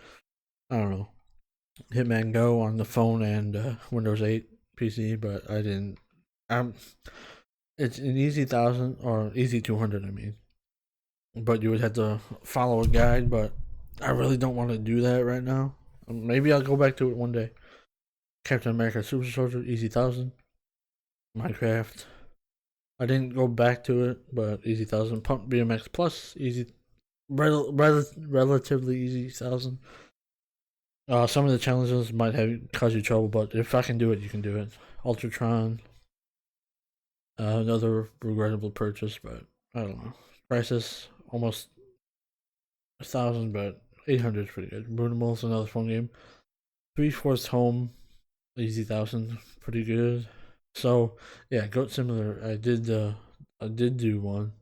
I don't know. Hitman Go on the phone and Windows 8 PC, but I didn't. It's an Easy 1000 or Easy 200, I mean. But you would have to follow a guide, but I really don't want to do that right now. Maybe I'll go back to it one day. Captain America Super Soldier, Easy 1000. Minecraft. I didn't go back to it, but Easy 1000. Pump BMX Plus, easy, relatively easy 1000. Some of the challenges might cause you trouble, but if I can do it, you can do it. Ultratron. Another regrettable purchase, but I don't know. Crisis, almost 1000, but 800 is pretty good. Brunimals, another fun game. 3/4 Home, Easy 1000, pretty good. So yeah, Goat Simulator. I did do one.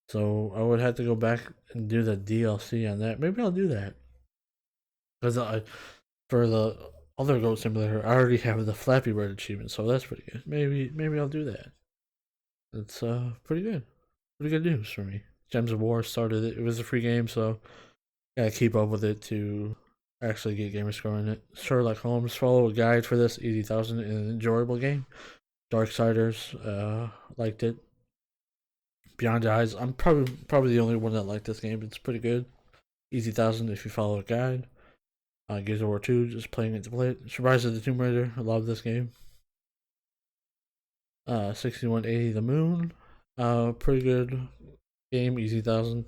So I would have to go back and do the DLC on that. Maybe I'll do that. Because for the other Goat Simulator, I already have the Flappy Bird achievement, so that's pretty good. Maybe I'll do that. It's pretty good. Pretty good news for me. Gems of War started it. It was a free game, so gotta keep up with it to actually get Gamerscore in it. Sherlock Holmes, follow a guide for this. Easy 1000, an enjoyable game. Darksiders, liked it. Beyond Eyes, I'm probably the only one that liked this game. It's pretty good. Easy 1000 if you follow a guide. Gears of War 2, just playing it to play it. Rise of the Tomb Raider, I love this game. 6180 The Moon, pretty good game, Easy 1000.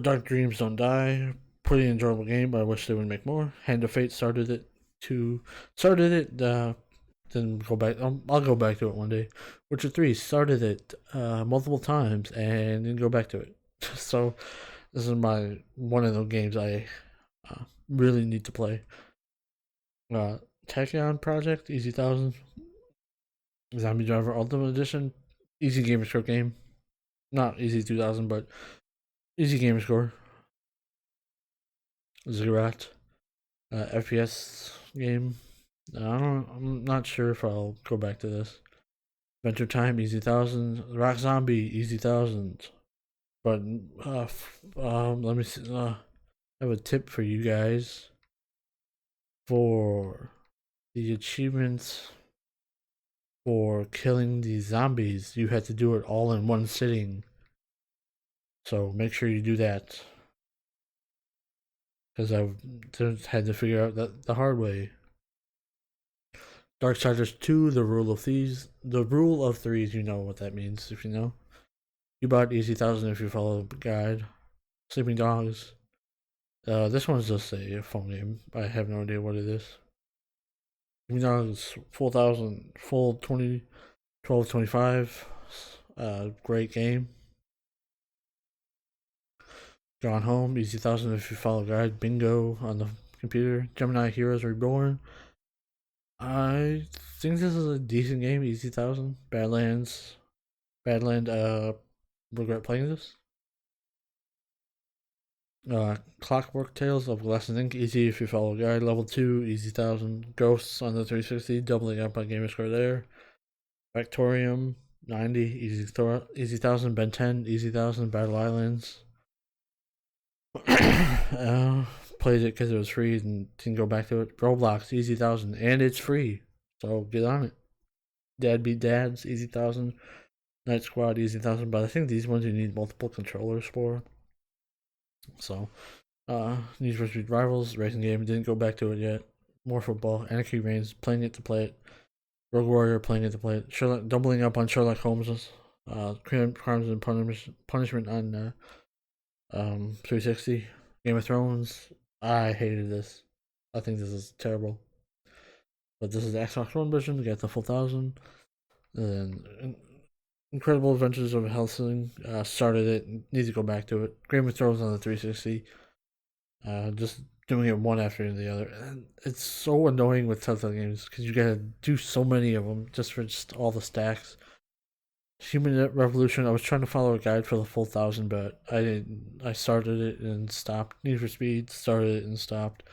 Dark Dreams Don't Die, pretty enjoyable game, but I wish they would make more. Hand of Fate started it, 2 started it. Then go back. I'll go back to it one day. Witcher 3 started it multiple times and then go back to it. So this is one of those games I really need to play. Tekken Project Easy 1000, Zombie Driver Ultimate Edition, easy Gamerscore game. Not easy 2000, but easy Gamerscore. Ziggurat, FPS game. I'm not sure if I'll go back to this. Adventure Time Easy 1000, Rock Zombie Easy 1000. But let me see. I have a tip for you guys for the achievements for killing these zombies. You have to do it all in one sitting, so make sure you do that, because I've had to figure out that the hard way. Darksiders 2, The Rule of Thieves. The Rule of Threes, you know what that means if you know. You bought Easy 1000 if you follow the guide. Sleeping Dogs. This one's just a phone game. I have no idea what it is. Sleeping Dogs, full 1000, full 20, 12, 25. Great game. Gone Home, Easy 1000 if you follow guide. Bingo on the computer. Gemini Heroes Reborn. I think this is a decent game, Easy 1000. Badlands, regret playing this. Clockwork Tales of Glass and Ink, easy if you follow guide. Level 2, Easy 1000. Ghosts on the 360, doubling up on Gamerscore there. Factorium, 90, Easy 1000. Ben 10, Easy 1000. Battle Islands. Played it because it was free and didn't go back to it. Roblox, Easy 1000, and it's free, so get on it. Dad Beat Dads, Easy 1000. Night Squad, Easy 1000, but I think these ones you need multiple controllers for. So, Need for Speed Rivals, racing game, didn't go back to it yet. More football, Anarchy Reigns, playing it to play it. Rogue Warrior, playing it to play it. Sherlock, doubling up on Sherlock Holmes, Crimes and Punishment on 360. Game of Thrones, I hated this. I think this is terrible. But this is the Xbox One version to get the full 1000. And Incredible Adventures of Helsing, started it, need to go back to it. Game of Thrones on the 360. Just doing it one after the other. And it's so annoying with Telltale games because you gotta do so many of them just for just all the stacks. Human Revolution, I was trying to follow a guide for the full 1000, but I didn't. I started it and stopped. Need for Speed, started it and stopped.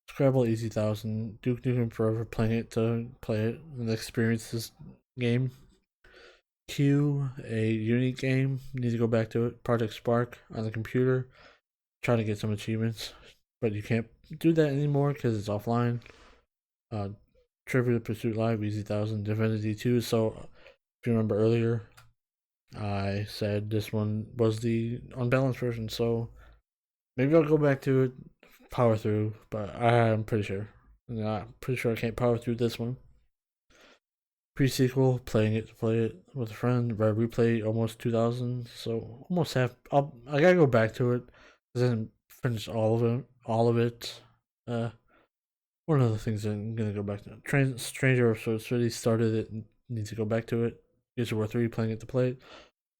Scrabble, Easy 1000. Duke Nukem Forever, playing it to play it and experience this game. Q, a unique game, need to go back to it. Project Spark on the computer, trying to get some achievements, but you can't do that anymore because it's offline. Trivial Pursuit Live, Easy 1000. Divinity 2, so if you remember earlier, I said this one was the unbalanced version, so maybe I'll go back to it, power through, but I'm pretty sure. I'm pretty sure I can't power through this one. Pre-sequel, playing it to play it with a friend. Red Replay, almost 2000, so almost half. I gotta go back to it because I didn't finish all of it. One of the things I'm gonna go back to. Stranger of Sword City, started it and need to go back to it. Gears of War 3, playing it to play it.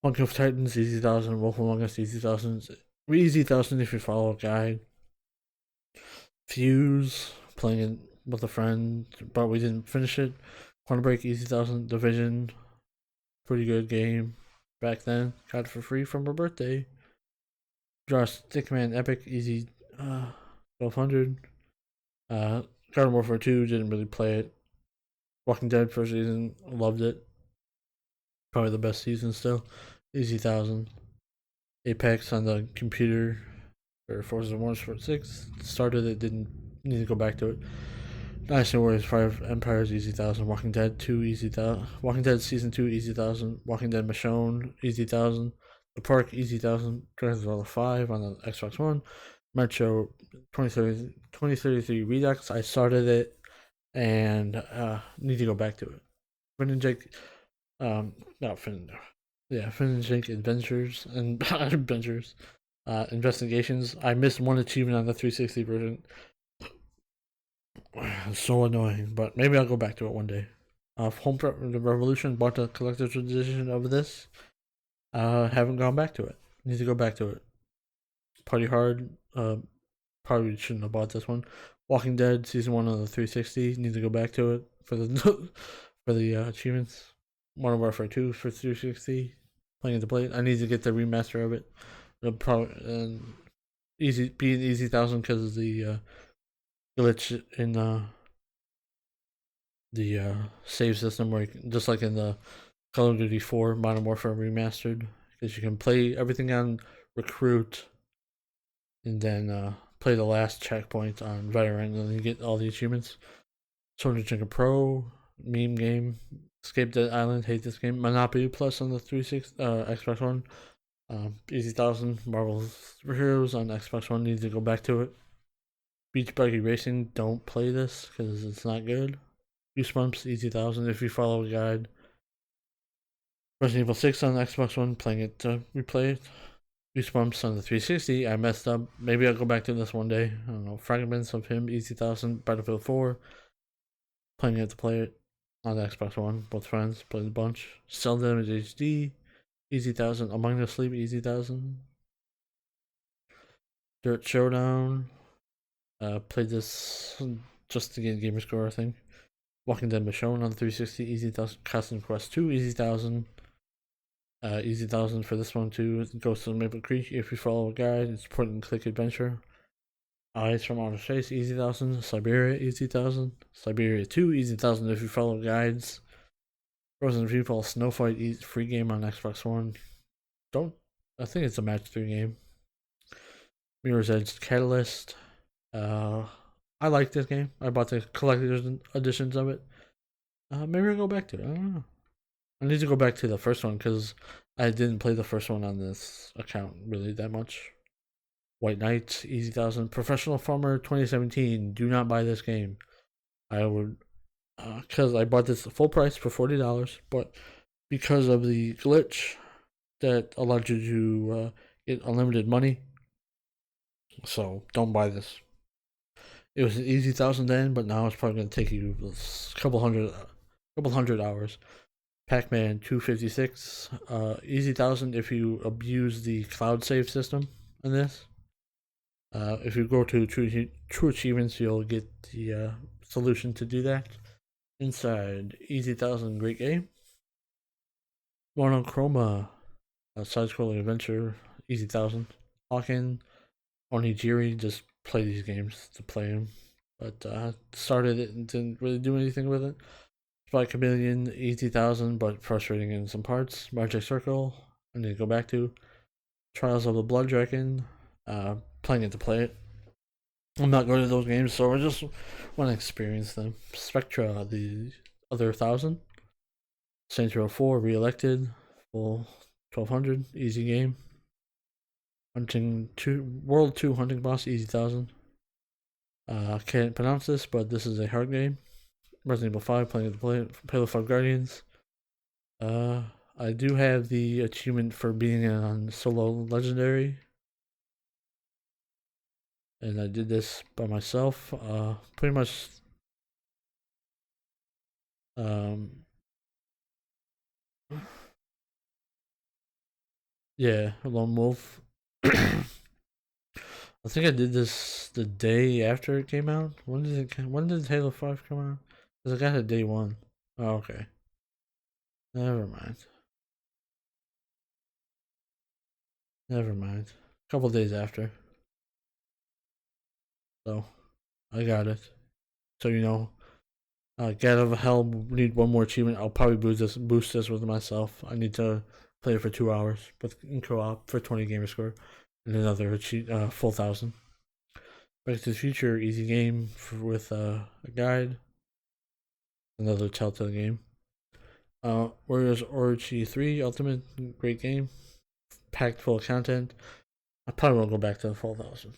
Punk of Titans, Easy 1000. Wolf Among Us, Easy 1000. Easy 1000 if you follow a guide. Fuse, playing it with a friend, but we didn't finish it. Quantum Break, Easy 1000. Division, pretty good game back then. Got it for free from her birthday. Josh Stickman Epic, Easy 1200. Garden Warfare 2, didn't really play it. Walking Dead first season, loved it. Probably the best season still. Easy 1000. Apex on the computer for Forza Motorsport 6. Started it, didn't need to go back to it. Dynasty Warriors 5 Empires, Easy 1000. Walking Dead 2, Easy 1000. Walking Dead Season 2, Easy 1000. Walking Dead Michonne, Easy 1000. The Park, Easy 1000. Grand Theft Auto 5 on the Xbox One. Metro 2033 Redux, I started it and need to go back to it. Finn and Jake, not Finn, yeah, Finn and Jake Adventures and Adventures, Investigations. I missed one achievement on the 360 version. It's so annoying, but maybe I'll go back to it one day. The Revolution bought the collector's edition of this. Haven't gone back to it. Need to go back to it. Party Hard. Probably shouldn't have bought this one. Walking Dead season 1 on the 360. Need to go back to it for the for the achievements. Modern Warfare 2 for 360. Playing to play it. I need to get the remaster of it. Probably easy 1000 because of the glitch in the save system, where just like in the Call of Duty 4 Modern Warfare Remastered, because you can play everything on Recruit and then play the last checkpoint on Veteran, and then you get all the achievements. Soldier Chicken Pro, Meme Game, Escape the Island, hate this game. Monopoly Plus on the 360 Xbox One. Easy 1000, Marvel's Heroes on Xbox One, need to go back to it. Beach Buggy Racing, don't play this because it's not good. Goosebumps, easy 1000 if you follow a guide. Resident Evil 6 on Xbox One, playing it to replay it. Goosebumps on the 360, I messed up. Maybe I'll go back to this one day. I don't know. Fragments of Him, easy 1000. Battlefield 4, playing it to play it on the Xbox One. Both friends, played a bunch. Cell Damage HD, easy 1000. Among the Sleep, easy 1000. Dirt Showdown, played this just to get Gamerscore, I think. Walking Dead Michonne on the 360, easy 1000. Custom Quest 2, easy 1000. Easy 1000 for this one too. Ghost of Maple Creek, if you follow a guide. It's point and click adventure. Eyes from Outer Space, easy 1000. Siberia, easy 1000. Siberia 2, easy 1000 if you follow guides. Frozen People, Snow Fight, free game on Xbox One. I think it's a match 3 game. Mirror's Edge Catalyst. I like this game. I bought the collector's editions of it. Maybe I'll go back to it. I don't know. I need to go back to the first one because I didn't play the first one on this account really that much. White Knight, easy 1000. Professional Farmer 2017. Do not buy this game. I would, because I bought this full price for $40, but because of the glitch that allowed you to get unlimited money, so don't buy this. It was an easy 1000 then, but now it's probably going to take you a couple hundred hours. Pac-Man 256, easy 1000 if you abuse the cloud save system in this. If you go to True Achievements, you'll get the solution to do that. Inside, easy 1000, great game. Monochroma, side-scrolling adventure, easy 1000. Hawken, Onigiri, just play these games to play them. But started it and didn't really do anything with it. Spy Chameleon, easy 1000, but frustrating in some parts. Magic Circle, I need to go back to. Trials of the Blood Dragon, playing it to play it. I'm not going to those games, so I just want to experience them. Spectra, the other 1000. Saints Row 4, re-elected, full 1200, easy game. World 2 Hunting Boss, easy 1000. Can't pronounce this, but this is a hard game. Resident Evil 5, playing it to play it. Halo 5 Guardians. I do have the achievement for being on solo legendary, and I did this by myself. Pretty much. Yeah, Lone Wolf. I think I did this the day after it came out. When did Halo 5 come out? Because I got it day 1. Oh, okay. Never mind. A couple days after. So, I got it. So, you know, Get Out of Hell, need one more achievement. I'll probably boost this with myself. I need to play it for 2 hours in co-op for 20 Gamerscore. And another full 1000. Back to the Future, easy game with a guide. Another Telltale game. Warriors Orochi 3 Ultimate, great game. Packed full of content. I probably won't go back to the full 1000.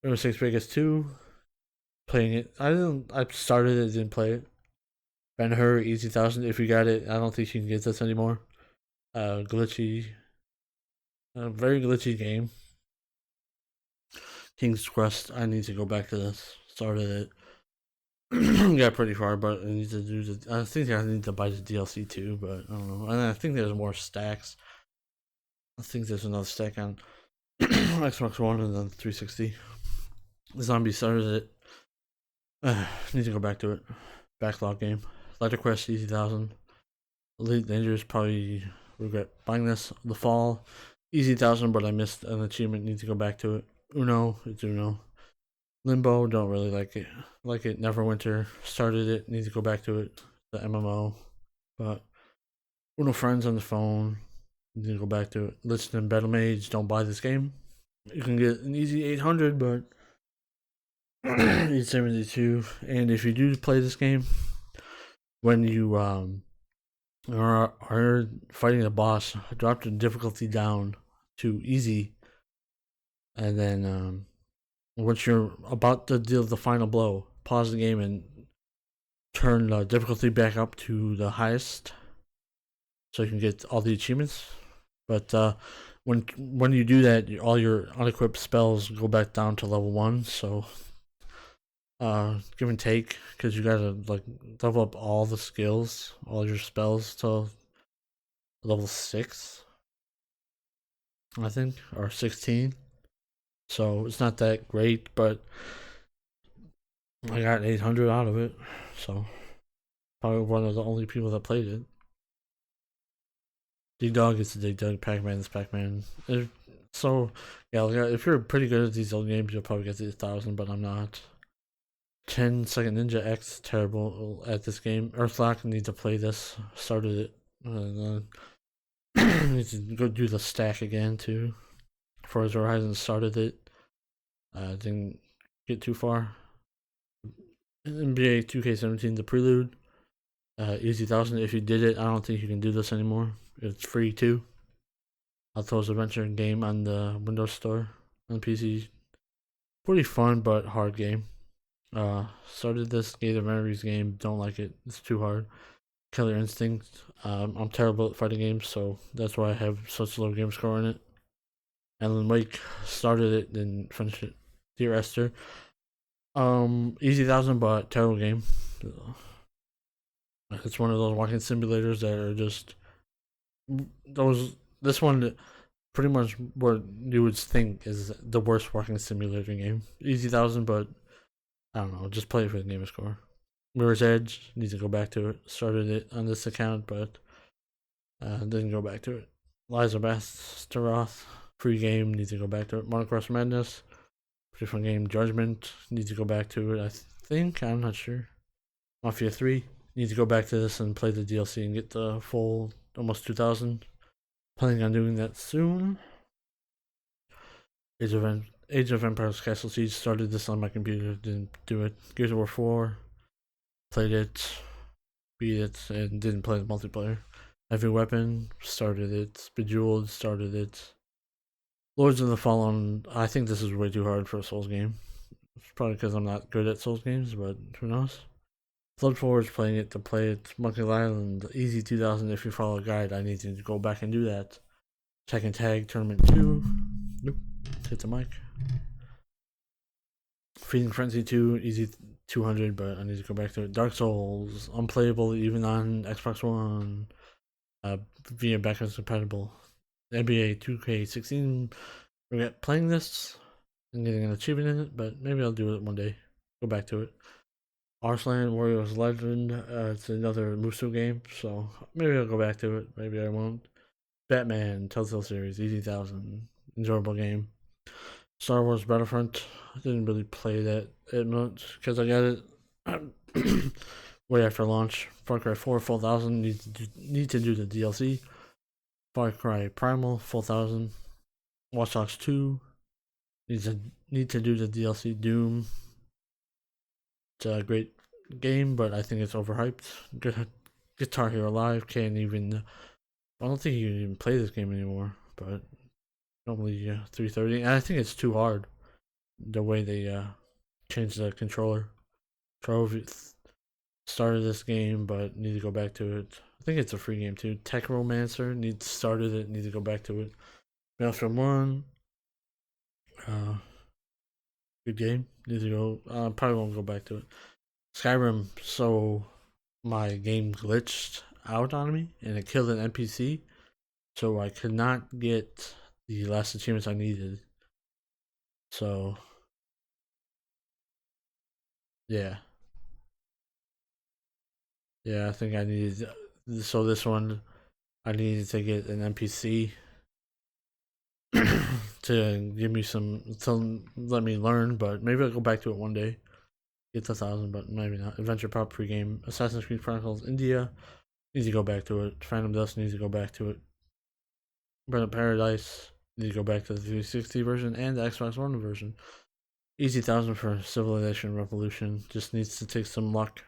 Rainbow Six Vegas 2. Playing it. I started it, didn't play it. Ben-Hur, easy 1000. If you got it, I don't think you can get this anymore. Glitchy. Very glitchy game. King's Quest, I need to go back to this. started it. Got pretty far, but I need to do the. I think I need to buy the DLC too, but I don't know. And I think there's more stacks. I think there's another stack on Xbox One and then 360. Zombie started it. Need to go back to it. Backlog game. Lighter Quest Easy 1000. Elite Dangerous, probably regret buying this. The Fall. Easy 1000, but I missed an achievement. Need to go back to it. Uno, it's Uno. Limbo, don't really like it. Like it. Neverwinter, started it. Need to go back to it. The MMO. But Uno Friends on the phone. Need to go back to it. Listen and Battle Mage, don't buy this game. You can get an easy 800, but need 72. And if you do play this game, when you are fighting a boss, drop the difficulty down to easy, and then once you're about to deal the final blow, pause the game and turn the difficulty back up to the highest, so you can get all the achievements. But when you do that, all your unequipped spells go back down to level 1. So give and take, because you gotta like level up all the skills, all your spells to level 6, I think, or 16. So it's not that great, but I got 800 out of it. So probably one of the only people that played it. Dig Dog is the Dig Dog. Pac-Man is Pac-Man. So yeah, if you're pretty good at these old games, you'll probably get to 1,000, but I'm not. 10 Second Ninja X, terrible at this game. Earthlock, need to play this. Started it. And need to go do the stack again too. Forza Horizon, started it. Didn't get too far. NBA 2K17, the Prelude. Easy 1000. If you did it, I don't think you can do this anymore. It's free too. Alto's Adventure game on the Windows Store on PC. Pretty fun but hard game. Started this Gator Memories game, don't like it, it's too hard. Killer Instinct, I'm terrible at fighting games, so that's why I have such low game score in it. Alan Wake, started it, didn't finish it. Dear Esther, easy 1000, but terrible game. It's one of those walking simulators that are just this one pretty much what you would think is the worst walking simulator game. Easy 1000, but I don't know, just play it for the Gamerscore. Mirror's Edge, need to go back to it. Started it on this account, but didn't go back to it. Liza Basteroth, free game, need to go back to it. Monocross Madness, different game. Judgment, need to go back to it, I think, I'm not sure. Mafia 3, need to go back to this and play the DLC and get the full almost 2,000. Planning on doing that soon. Age of Empires Castle Siege, started this on my computer, didn't do it. Gears of War 4, played it, beat it, and didn't play the multiplayer. Heavy Weapon, started it. Bejeweled, started it. Lords of the Fallen, I think this is way too hard for a Souls game. It's probably because I'm not good at Souls games, but who knows. Flood Forward's playing it to play it. Monkey Island, easy 2000. If you follow a guide, I need to go back and do that. Tekken Tag Tournament 2. Nope. Hit the mic. Feeding Frenzy 2, easy 200, but I need to go back to it. Dark Souls, unplayable even on Xbox One. Via backwards compatible. NBA 2K16. Regret playing this and getting an achievement in it, but maybe I'll do it one day. Go back to it. Arslan Warriors Legend, it's another Musu game, so maybe I'll go back to it, maybe I won't. Batman, Telltale series, easy 1000, enjoyable game. Star Wars Battlefront, I didn't really play that much, because I got it way after launch. Far Cry 4, full 1000, need to do the DLC. Far Cry Primal, full 1000. Watch Dogs 2, need to do the DLC. Doom, it's a great game, but I think it's overhyped. Guitar Hero Live, can't even. I don't think you can even play this game anymore. But normally 330, and I think it's too hard. The way they changed the controller. Trove started this game, but need to go back to it. I think it's a free game too. Tech Romancer, started it, need to go back to it. Battlefield 1. Good game. Need to go. Probably won't go back to it. Skyrim. So my game glitched out on me and it killed an NPC, so I could not get the last achievements I needed. So yeah, I think I needed. So this one, I needed to get an NPC to give me to let me learn. But maybe I'll go back to it one day. Get to 1,000, but maybe not. Adventure Pop pre-game. Assassin's Creed Chronicles India. Need to go back to it. Phantom Dust needs to go back to it. Burnout Paradise. Need to go back to the 360 version and the Xbox One version. Easy 1,000 for Civilization Revolution. Just needs to take some luck.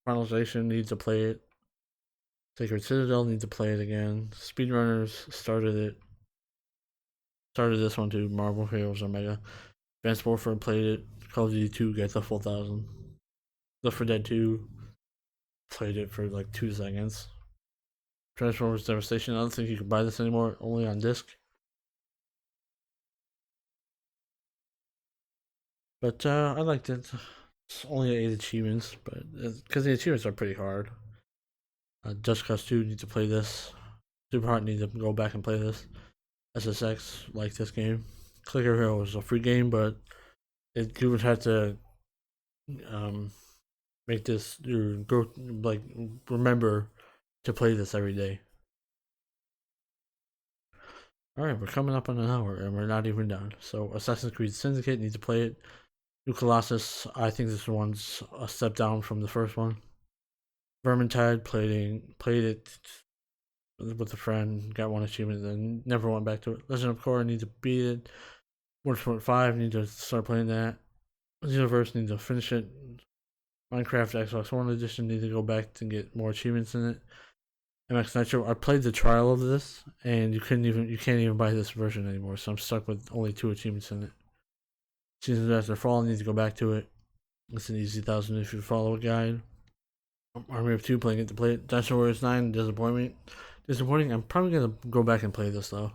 Finalization needs to play it. Sacred Citadel needs to play it again. Speedrunners started it. Started this one too. Marvel Heroes Omega. Advanced Warfare played it. Call of Duty 2 gets the full 1,000. Left 4 Dead 2 played it for like 2 seconds. Transformers Devastation. I don't think you can buy this anymore. Only on disc. But I liked it. It's only 8 achievements, but because the achievements are pretty hard. Just Cause 2 need to play this. Superheart need to go back and play this. SSX like this game. Clicker Hero is a free game, but you would have to make this go like remember to play this every day. Alright, we're coming up on an hour and we're not even done. So Assassin's Creed Syndicate need to play it. New Colossus, I think this one's a step down from the first one. Vermintide played it with a friend, got 1 achievement, then never went back to it. Legend of Korra need to beat it. Wordsport 5 need to start playing that. Xenoverse need to finish it. Minecraft Xbox One Edition need to go back to get more achievements in it. MX Nitro, I played the trial of this, and you can't even buy this version anymore. So I'm stuck with only 2 achievements in it. Seasons After Fall need to go back to it. It's an easy 1,000 if you follow a guide. Army of 2 playing it to play it. Dynasty Warriors 9 disappointing. I'm probably gonna go back and play this though,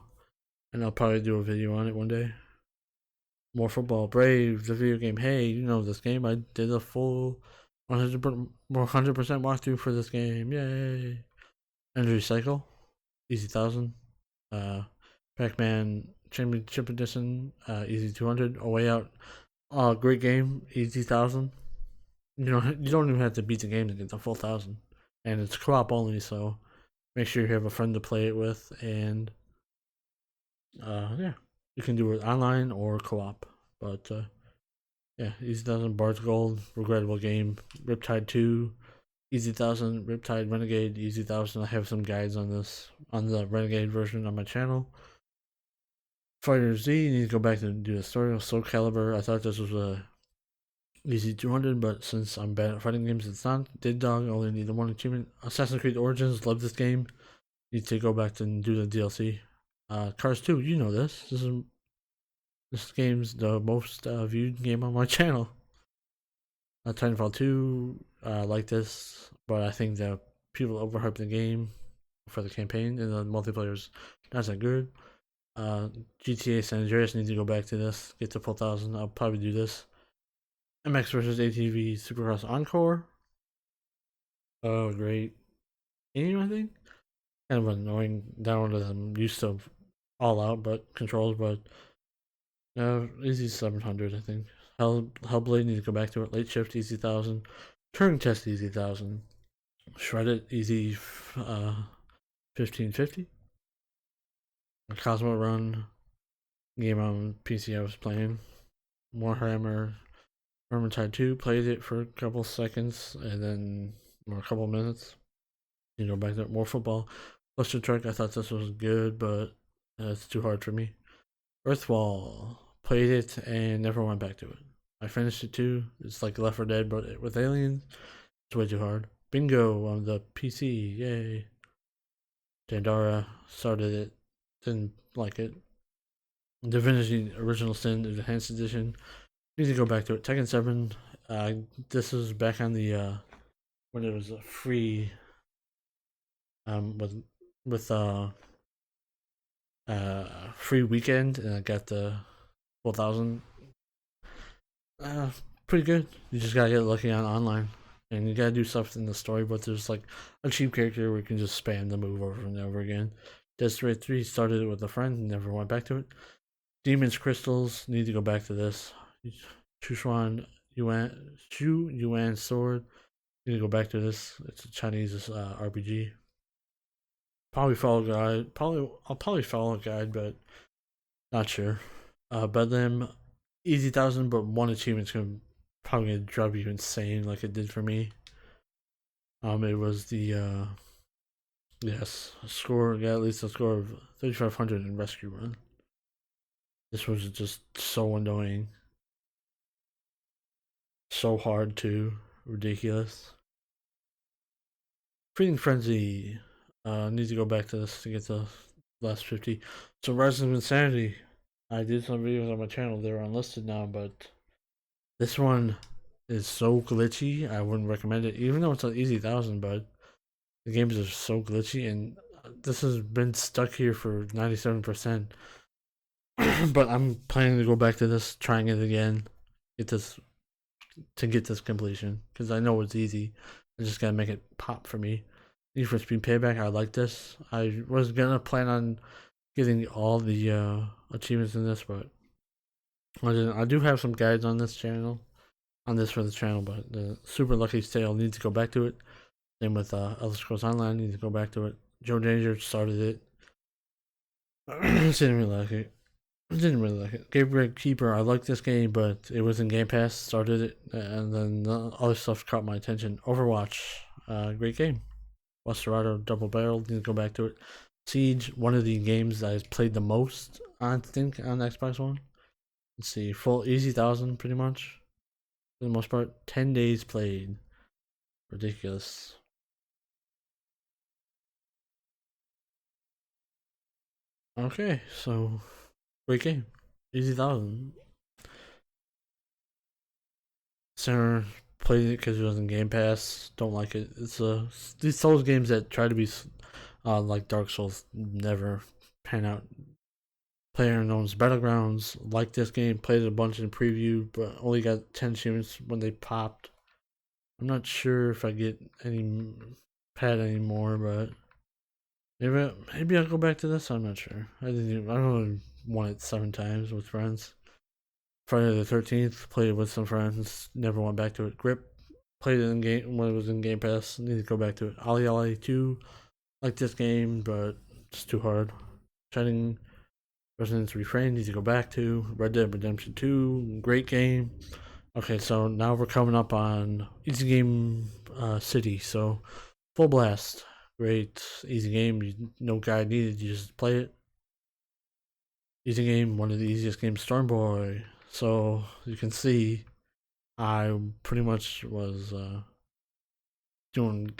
and I'll probably do a video on it one day. More Football, Brave, the video game. Hey, you know this game. I did a full 100% walkthrough for this game. Yay! Energy Cycle, easy 1,000. Pac-Man Championship Edition, easy 200. A Way Out, great game, easy 1,000. You don't even have to beat the game to get the full 1,000, and it's co-op only. So make sure you have a friend to play it with, and yeah, you can do it online or co-op. But yeah, easy 1,000. Bard's Gold, regrettable game. Riptide 2, easy 1,000. Riptide Renegade, easy 1,000. I have some guides on this on the Renegade version on my channel. Fighter Z, you need to go back and do the story of Soul Calibur. I thought this was a easy 200, but since I'm bad at fighting games, it's not. Did Dog only need the 1 achievement. Assassin's Creed Origins, love this game. Need to go back and do the DLC. Cars 2, you know this. This game's the most viewed game on my channel. Titanfall 2, like this, but I think that people overhyped the game for the campaign, and the multiplayer's not that good. GTA San Andreas needs to go back to this, get to full 1,000. I'll probably do this. MX versus ATV Supercross Encore. Oh, great game, I think. Kind of annoying down as I'm used to all out, but controls, but easy 700, I think. Hellblade need to go back to it. Late Shift, easy 1,000. Turing Test, easy 1,000. Shred It, easy 1550. Cosmo Run, game on PC I was playing. Warhammer Vermintide 2, played it for a couple seconds and then or a couple minutes. You know, back to more football. Cluster Trek, I thought this was good, but it's too hard for me. Earthwall, played it and never went back to it. I finished it too. It's like Left 4 Dead, but with aliens. It's way too hard. Bingo on the PC, yay. Dandara started it, didn't like it. Divinity Original Sin Enhanced Edition. Need to go back to it. Tekken 7. This was back on the when it was a free with free weekend, and I got the 4,000. Pretty good. You just gotta get lucky on online. And you gotta do stuff in the story, but there's like a cheap character where you can just spam the move over and over again. Desperate 3 started it with a friend, never went back to it. Demon's Crystals, need to go back to this. Chushuan Shu Yuan Sword, need to go back to this. It's a Chinese RPG. Probably follow guide. I'll probably follow a guide, but not sure. Bedlam, easy 1,000, but one achievement's probably gonna drive you insane like it did for me. It was the yes, score, yeah, at least a score of 3,500 in rescue run. This was just so annoying. So hard too. Ridiculous. Feeding Frenzy. Need to go back to this to get the last 50. So Rise of Insanity. I did some videos on my channel. They're unlisted now, but this one is so glitchy. I wouldn't recommend it, even though it's an easy 1,000. But the games are so glitchy, and this has been stuck here for 97%. But I'm planning to go back to this, trying it again, get this completion because I know it's easy. I just gotta make it pop for me. Need for Speed Payback. I like this. I was gonna plan on getting all the achievements in this, but I didn't. I do have some guides on this channel, for the channel, but the Super Lucky Sale needs to go back to it. Same with Elder Scrolls Online. Need to go back to it. Joe Danger started it. Didn't really like it. Gabriel Keeper, I like this game, but it was in Game Pass, started it, and then the other stuff caught my attention. Overwatch, great game. Westerado Double Barrel, need to go back to it. Siege, one of the games that I've played the most, I think, on Xbox One. Let's see, full easy 1,000 pretty much. For the most part, 10 days played. Ridiculous. Okay, so great game. Easy 1,000. Center played it because it was in Game Pass. Don't like it. It's these Souls games that try to be like Dark Souls never pan out. PlayerUnknown's Battlegrounds, like this game, played it a bunch in preview, but only got 10 achievements when they popped. I'm not sure if I get any pad anymore, but maybe I'll go back to this. I'm not sure. I only won it 7 times with friends. Friday the 13th, played it with some friends, never went back to it. Grip, played it in game when it was in Game Pass, need to go back to it. Ali Ali 2, like this game, but it's too hard. Shining Resonance Refrain, need to go back to. Red Dead Redemption 2, great game. Okay, so now we're coming up on Easy Game City, so Full Blast. Great, easy game, no guide needed, you just play it. Easy game, one of the easiest games, Storm Boy. So you can see I pretty much was doing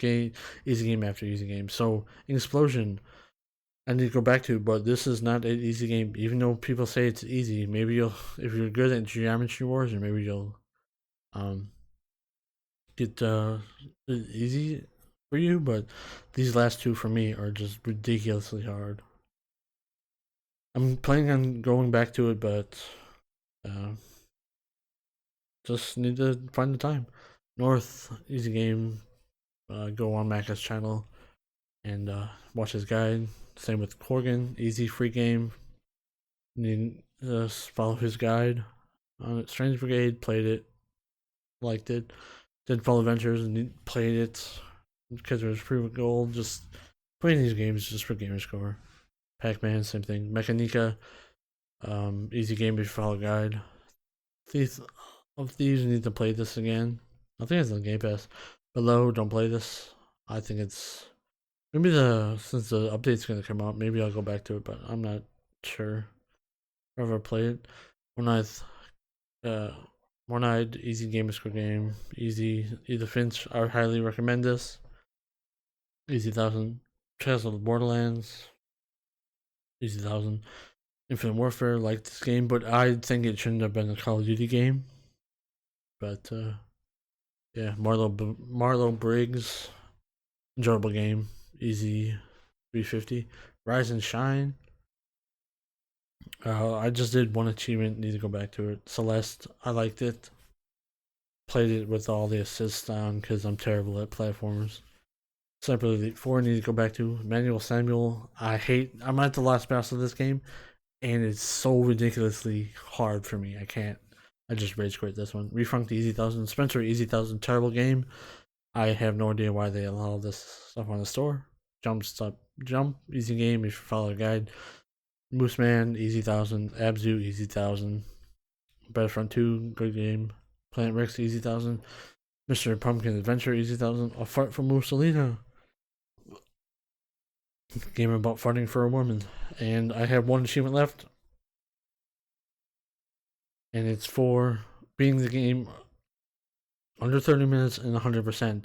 easy game after easy game. So Explosion, I need to go back to, but this is not an easy game. Even though people say it's easy, maybe you'll, if you're good at Geometry Wars, or maybe you'll get easy for you. But these last two for me are just ridiculously hard. I'm planning on going back to it, but just need to find the time. North, easy game. Go on Macca's channel and watch his guide. Same with Corgan, easy free game. Need to follow his guide. Strange Brigade, played it, liked it. Deadfall Adventures, and played it because it was free with gold. Just playing these games just for Gamerscore. Pac-Man, same thing. Mechanica, easy game if you follow guide. Thieves of Thieves, need to play this again. I think it's on Game Pass. Below, don't play this. I think it's maybe since the update's gonna come out, maybe I'll go back to it, but I'm not sure. I've ever played it. One-eyed, easy Gamerscore game. Easy, either Finch. I highly recommend this. Easy 1,000. Trails of the Borderlands. Easy 1,000. Infinite Warfare, like this game, but I think it shouldn't have been a Call of Duty game. But yeah, Marlowe Briggs, enjoyable game, easy 350. Rise and Shine. I just did one achievement, need to go back to it. Celeste, I liked it. played it with all the assists on because I'm terrible at platformers. Sniper Elite 4 I need to go back to. Manual Samuel, I'm at the last boss of this game, and it's so ridiculously hard for me. I just rage quit this one. Refunct Easy 1000. Spencer Easy 1000, terrible game. I have no idea why they allow this stuff on the store. Jump, easy game if you follow the guide. Moose Man, Easy 1000. Abzu, Easy 1000. Battlefront 2, good game. Planet Rex, Easy 1000. Mr. Pumpkin Adventure, Easy 1000. A Fart for Mussolina. Game about farting for a woman. And I have one achievement left. And it's for beating the game under 30 minutes and 100%.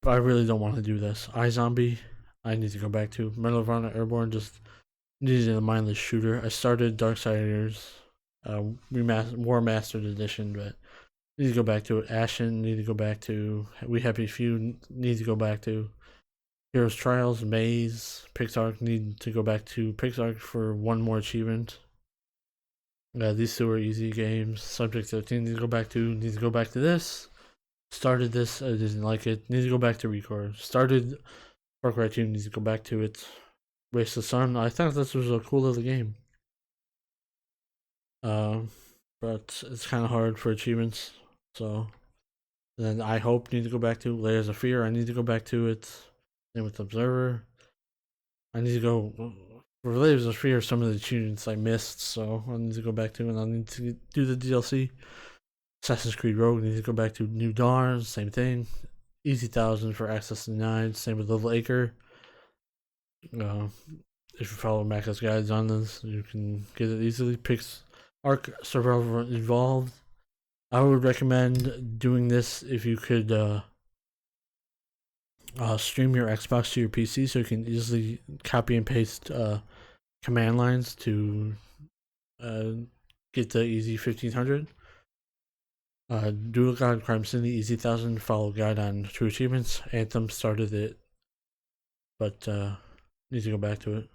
I really don't want to do this. iZombie, I need to go back to. Medal of Honor Airborne, just needed a mindless shooter. I started Darksiders, War Mastered Edition, but need to go back to it. Ashen, need to go back to. We Happy Few, need to go back to. Heroes Trials, Maze, Pixark, need to go back to Pixark for one more achievement. These two are easy games. Subject 13, need to go back to. Need to go back to this. Started this, I didn't like it. Need to go back to Record. Started Far Cry 2, need to go back to it. Race the Sun, I thought this was a cool little game. But it's kind of hard for achievements. So then I Hope, need to go back to. Layers of Fear, I need to go back to it. Same with Observer. I need to go for Layers of Fear. Some of the achievements I missed, so I need to go back to, and I need to do the DLC. Assassin's Creed Rogue, need to go back to. New Dawn, same thing. Easy 1000 for Access Denied. Same with Little Acre. If you follow Macca's guides on this, you can get it easily. Ark Survival Evolved. I would recommend doing this if you could stream your Xbox to your PC, so you can easily copy and paste command lines to get the easy 1500. Dual God Crime City, Easy 1000, follow guide on true achievements. Anthem started it, but need to go back to it.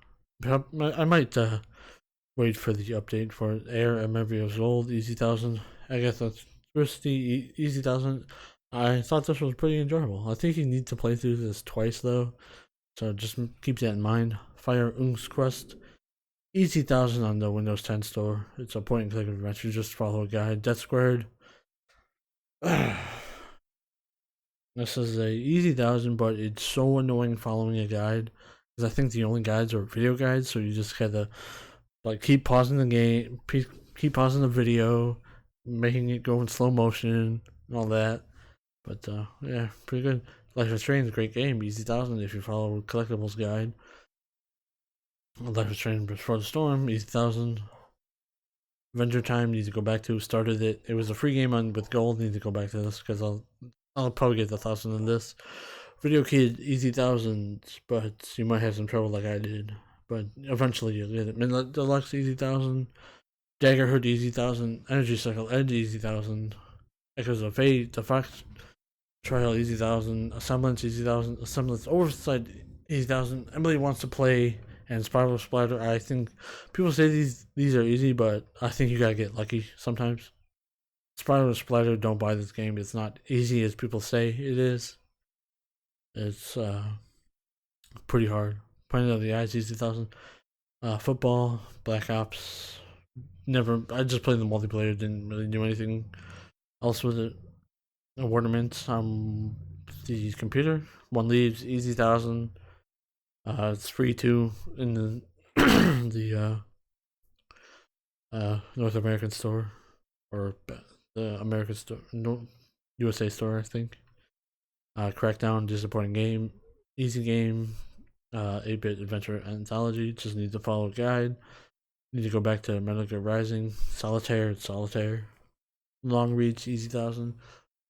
I might wait for the update for it. Air, Memory of Gold, Easy 1000. Agatha Christie, Easy 1000. I thought this was pretty enjoyable. I think you need to play through this twice though, so just keep that in mind. Fire Ung's Quest, Easy 1000 on the Windows 10 store. It's a point and click adventure, just follow a guide. Death Squared. This is a easy 1000, but it's so annoying following a guide, because I think the only guides are video guides, so you just gotta like keep pausing the game, keep pausing the video, making it go in slow motion and all that. But yeah, pretty good. Life is Strange, great game, easy 1000 if you follow collectibles guide. Life is Strange Before the Storm, easy 1000. Adventure Time, need to go back to. Started it. It was a free game with gold. Need to go back to this because I'll probably get the 1000 in this. Video Kid, easy 1000, but you might have some trouble like I did. But eventually you'll get it. Midnight Deluxe, easy 1000. Daggerhood, easy 1000. Energy Cycle Edge, easy 1000. Echoes of Fate, The Fox Trial, easy 1000. Assemblance, easy 1000. Assemblance Oversight, easy 1000. Emily Wants to Play and Spiral Splatter. I think people say these are easy, but I think you gotta get lucky sometimes. Spiral Splatter, don't buy this game. It's not easy as people say it is. It's pretty hard. Planet of the Eyes, easy 1000. Football, Black Ops. Never. I just played the multiplayer. Didn't really do anything else with it. Ornament. The computer. One Leaves, easy 1000. It's free too in the the North American store, or the American store, USA store, I think. Crackdown, disappointing game, easy game, 8-bit adventure anthology. Just need to follow a guide. Need to go back to Metal Gear Rising. Solitaire, Long Reach, easy 1000.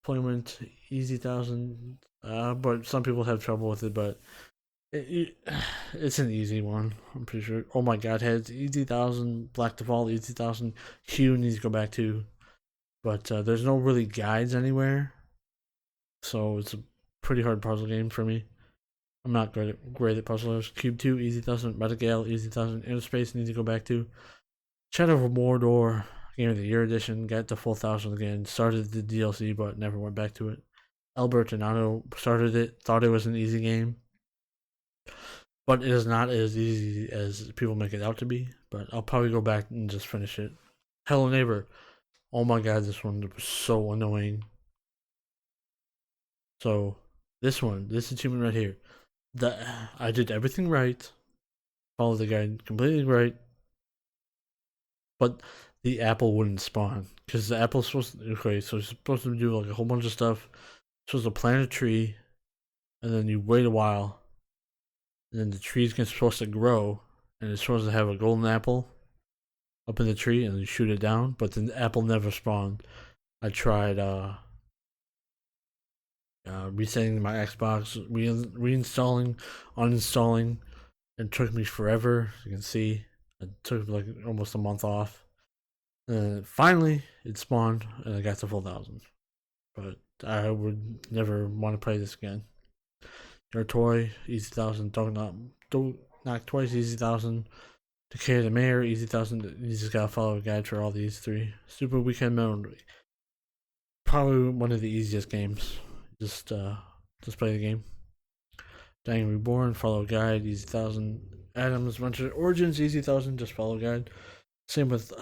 Deployment, easy 1000. But some people have trouble with it, but it's an easy one, I'm pretty sure. Oh my God, Heads, easy 1000. Black Default, easy 1000. Hue needs to go back to, but there's no really guides anywhere, so it's a pretty hard puzzle game for me. I'm not great at puzzlers. Cube 2, easy 1000. Metagale, easy 1000. Inner Space needs to go back to. Shadow of Mordor, Game of the Year edition. Got the full 1,000 again. Started the DLC, but never went back to it. Albert and Otto started it. Thought it was an easy game, but it is not as easy as people make it out to be. But I'll probably go back and just finish it. Hello Neighbor. Oh my god, this one was so annoying. So this achievement right here, I did everything right, followed the guide completely right, but the apple wouldn't spawn because the apple's supposed to, okay, so it's supposed to do like a whole bunch of stuff. It's supposed to plant a tree, and then you wait a while, and then the tree's supposed to grow, and it's supposed to have a golden apple up in the tree, and you shoot it down, but the apple never spawned. I tried resetting my Xbox, reinstalling, uninstalling. It took me forever. You can see it took like almost a month off. And finally, it spawned, and I got the full 1,000. But I would never want to play this again. Your toy, easy 1,000. Don't knock twice, easy 1,000. Decay of the Mayor, easy 1,000. You just gotta follow a guide for all these three. Super Weekend Mode, probably one of the easiest games. Just play the game. Dying Reborn, follow a guide, easy 1,000. Adam's Adventure Origins, easy 1,000, just follow a guide. Same with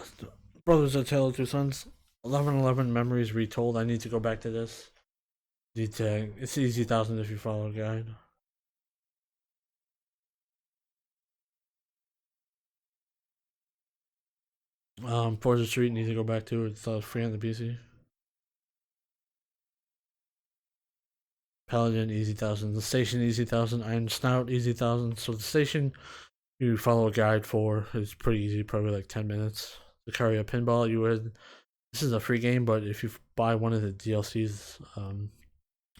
Brothers of Tale of Two Sons. 1111 Memories Retold. I need to go back to this. It's easy 1,000 if you follow a guide. Forza Street, need to go back to it. It's free on the PC. Paladin, easy 1,000. The Station, easy 1,000. Iron Snout, easy 1,000. So the Station, you follow a guide for. It's pretty easy, probably like 10 minutes. The Caria Pinball, this is a free game, but if you buy one of the DLCs,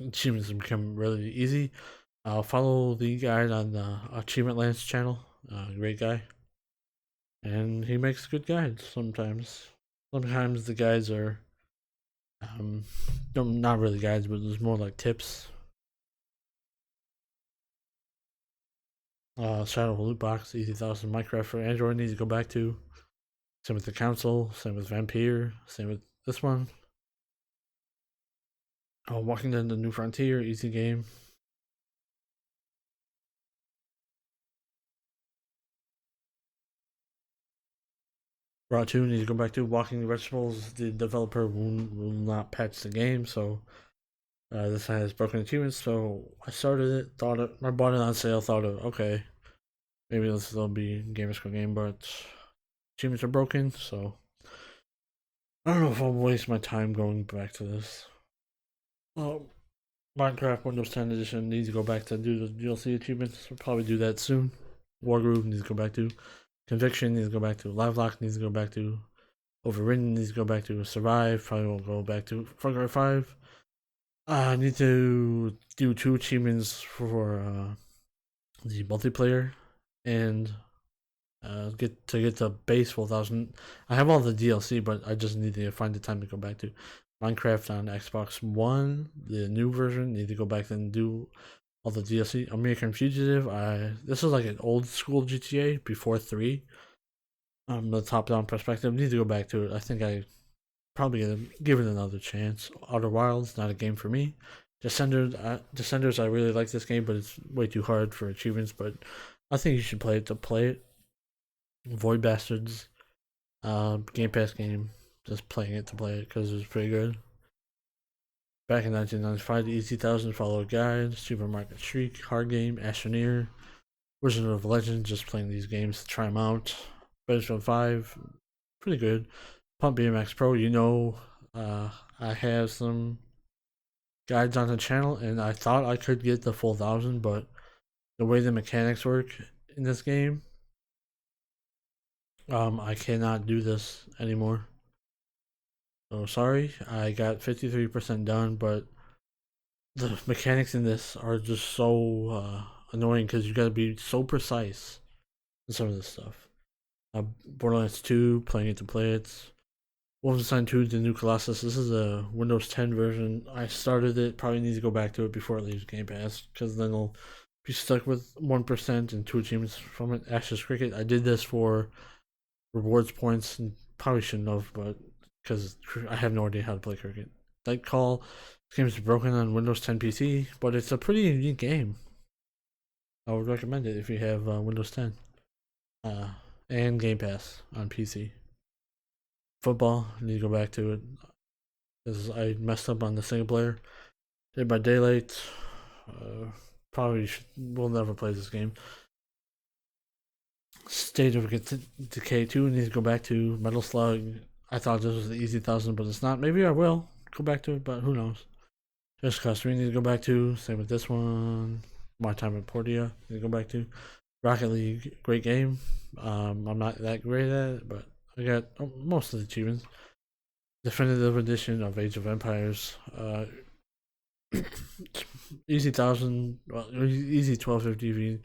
achievements become really easy. Follow the guide on the Achievement Lance channel. Great guy. And he makes good guides sometimes. Sometimes the guides are not really guides, but there's more like tips. Shadow Loot Box, easy 1,000. Minecraft for Android, needs to go back to. Same with the Council, same with Vampire, same with this one. Walking Dead the New Frontier, easy game. Raw 2, need to go back to. Walking Vegetables, the developer will not patch the game, so this has broken achievements, so I started it, I bought it on sale, thought of, okay, maybe this will be a Gamerscore game, but achievements are broken, so I don't know if I'll waste my time going back to this. Minecraft Windows 10 Edition, needs to go back to do the DLC achievements, we'll probably do that soon. Wargroove, needs to go back to. Conviction, needs to go back to. Livelock, needs to go back to. Overridden, needs to go back to. Survive, probably won't go back to. Far Cry 5. I need to do 2 achievements for the multiplayer and get the base full 1,000. I have all the DLC, but I just need to find the time to go back to. Minecraft on Xbox One, the new version. Need to go back and do all the DLC. American Fugitive. This is like an old school GTA before 3. The top-down perspective. Need to go back to it. I think I probably gonna give it another chance. Outer Wilds, not a game for me. Descenders, I really like this game, but it's way too hard for achievements. But I think you should play it to play it. Void Bastards, Game Pass game. Just playing it to play it because it's pretty good. Back in 1995, the Easy 1,000, follow a guide. Supermarket Shriek, hard game. Astroneer, Wizard of Legend, just playing these games to try them out. Battlefront 5, pretty good. Pump BMX Pro, I have some guides on the channel, and I thought I could get the full 1,000, but the way the mechanics work in this game, I cannot do this anymore. So sorry, I got 53% done, but the mechanics in this are just so annoying because you gotta be so precise in some of this stuff. Borderlands 2, playing it to play it. Wolfenstein 2, the New Colossus. This is a Windows 10 version. I started it, probably need to go back to it before it leaves Game Pass, because then I'll be stuck with 1% and 2 achievements from it. Ashes Cricket, I did this for rewards points and probably shouldn't have, but because I have no idea how to play cricket. Night Call, this game is broken on Windows 10 PC, but it's a pretty unique game. I would recommend it if you have Windows 10 and Game Pass on PC. Football, I need to go back to it because I messed up on the single player. Dead by Daylight, will never play this game. State of Decay 2, I need to go back to. Metal Slug, I thought this was the easy 1000, but it's not. Maybe I will go back to it, but who knows. Just Cause 3 need to go back to. Same with this one. My Time at Portia need to go back to. Rocket League, great game. I'm not that great at it, but I got most of the achievements. Definitive edition of Age of Empires. Easy 1000, well, easy 1250 if you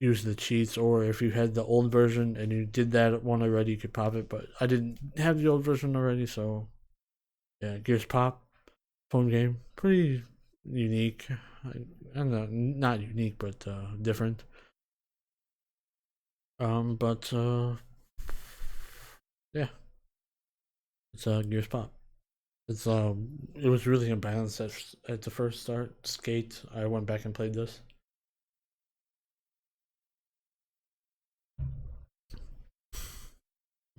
use the cheats, or if you had the old version and you did that one already, you could pop it. But I didn't have the old version already, so yeah. Gears Pop, phone game, pretty unique. And not unique, but different. But yeah, it's Gears Pop. It's it was really imbalanced at the first start. Skate, I went back and played this.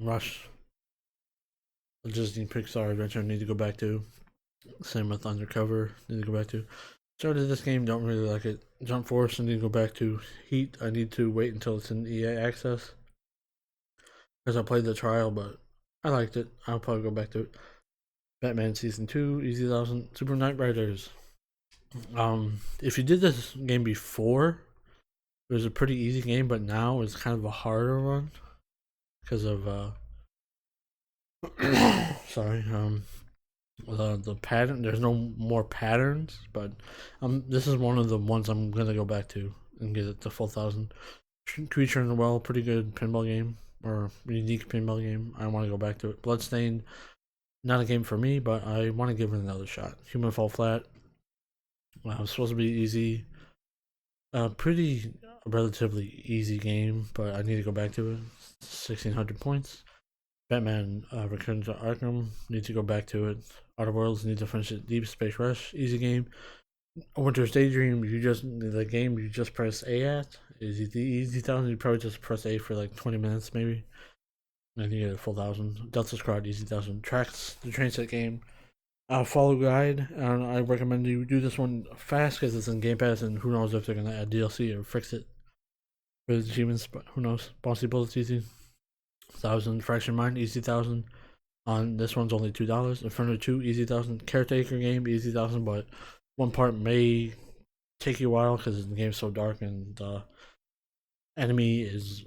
Rush, a Disney Pixar adventure, I need to go back to. Same with Undercover, need to go back to. Started this game, don't really like it. Jump Force, I need to go back to. Heat, I need to wait until it's in EA Access, because I played the trial, but I liked it. I'll probably go back to it. Batman Season 2, Easy 1000, Super Knight Riders. If you did this game before, it was a pretty easy game, but now it's kind of a harder one because of sorry, the pattern. There's no more patterns, but this is one of the ones I'm gonna go back to and get it to full 1000. Creature in the Well, pretty good pinball game, or unique pinball game. I want to go back to it. Bloodstained, not a game for me, but I want to give it another shot. Human Fall Flat, it's supposed to be easy. Pretty relatively easy game, but I need to go back to it. 1600 points. Batman Return to Arkham, need to go back to it. Outer Worlds, need to finish it. Deep Space Rush, easy game. Winter's Daydream, you just press A at. Is it the easy 1000? You probably just press A for like 20 minutes maybe. And you get a full 1000. Delta Squad, easy 1000. Tracks, the train set game. Follow guide, and I recommend you do this one fast because it's in Game Pass, and who knows if they're gonna add DLC or fix it for the achievements, but who knows. Bossy Bullets, easy 1000. Fraction Mind, easy 1000. On this one's only $2. Inferno 2, easy 1000. Caretaker game, easy 1000, but one part may take you a while because the game's so dark and the enemy is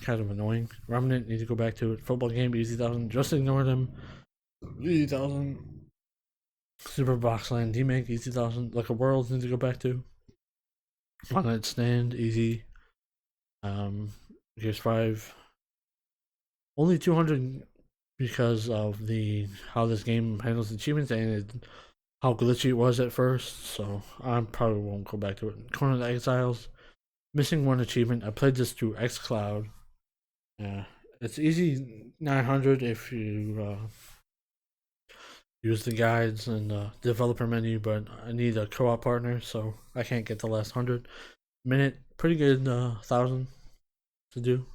kind of annoying. Remnant, need to go back to it. Football game, easy 1000. Just ignore them, easy 1000. Super Boxland D-Make, easy 1000. Like a World, need to go back to. One Night Stand, easy. Gears 5, only 200 because of how this game handles achievements and how glitchy it was at first, so I probably won't go back to it. Conan Exiles, missing one achievement. I played this through xCloud. Yeah, it's easy 900 if you use the guides and the developer menu, but I need a co-op partner, so I can't get the last 100 minute. Pretty good 1000 to do.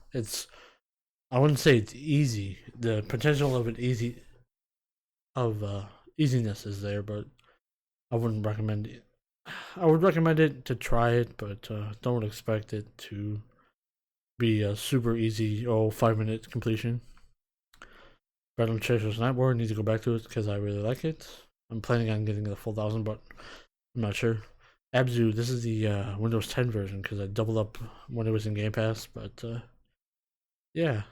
I wouldn't say it's easy. The potential of easiness is there, but I wouldn't recommend it. I would recommend it to try it, but don't expect it to be a super easy 5-minute completion. Battle Chasers Night War, need to go back to it because I really like it. I'm planning on getting the full 1000, but I'm not sure. Abzu, this is the Windows 10 version because I doubled up when it was in Game Pass, but yeah.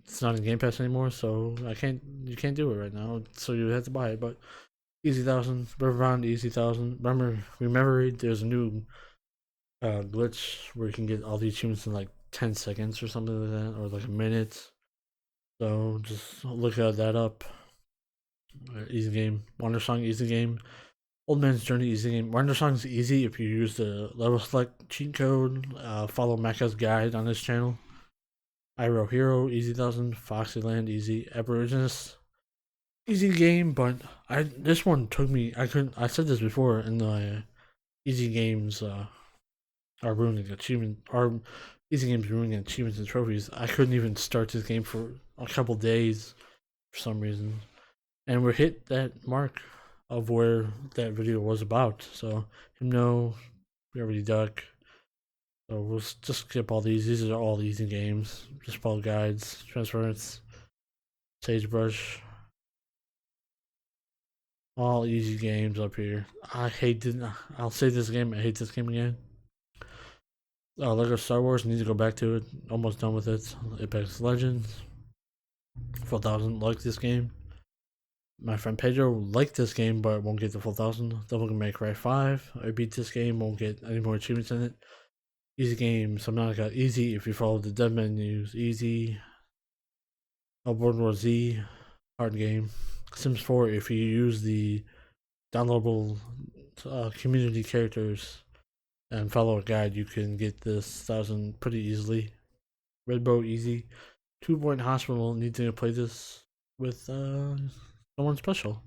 It's not in Game Pass anymore, so you can't do it right now, so you have to buy it. But easy 1000, Riverbound, easy 1000. Remember, there's a new glitch where you can get all the achievements in like 10 seconds or something like that, or like a minute. So just look that up. Easy game. Wandersong, easy game. Old Man's Journey, easy game. Wandersong's easy if you use the level select cheat code. Follow Mecca's guide on this channel. Iroh Hero, easy 1000. Foxyland, easy. Aborigines, easy game, but this one took me. I said this before in the easy games are ruining achievement. Are easy games ruining achievements and trophies. I couldn't even start this game for a couple days for some reason, and we hit that mark of where that video was about. So no, we already duck. So we'll just skip all these. These are all easy games. Just follow guides, transference, sagebrush. All easy games up here. I hate it. I'll say this game. I hate this game again. Lego Star Wars. Need to go back to it. Almost done with it. Apex Legends. 4,000. Like this game. My friend Pedro liked this game, but won't get the 4,000. Devil May Cry 5. I beat this game. Won't get any more achievements in it. Easy game. Subnautica easy if you follow the dev menus. Easy. World War Z. Hard game. Sims 4 if you use the downloadable community characters and follow a guide, you can get this 1,000 pretty easily. Red Bow easy. 2 Point Hospital, need to play this with someone special.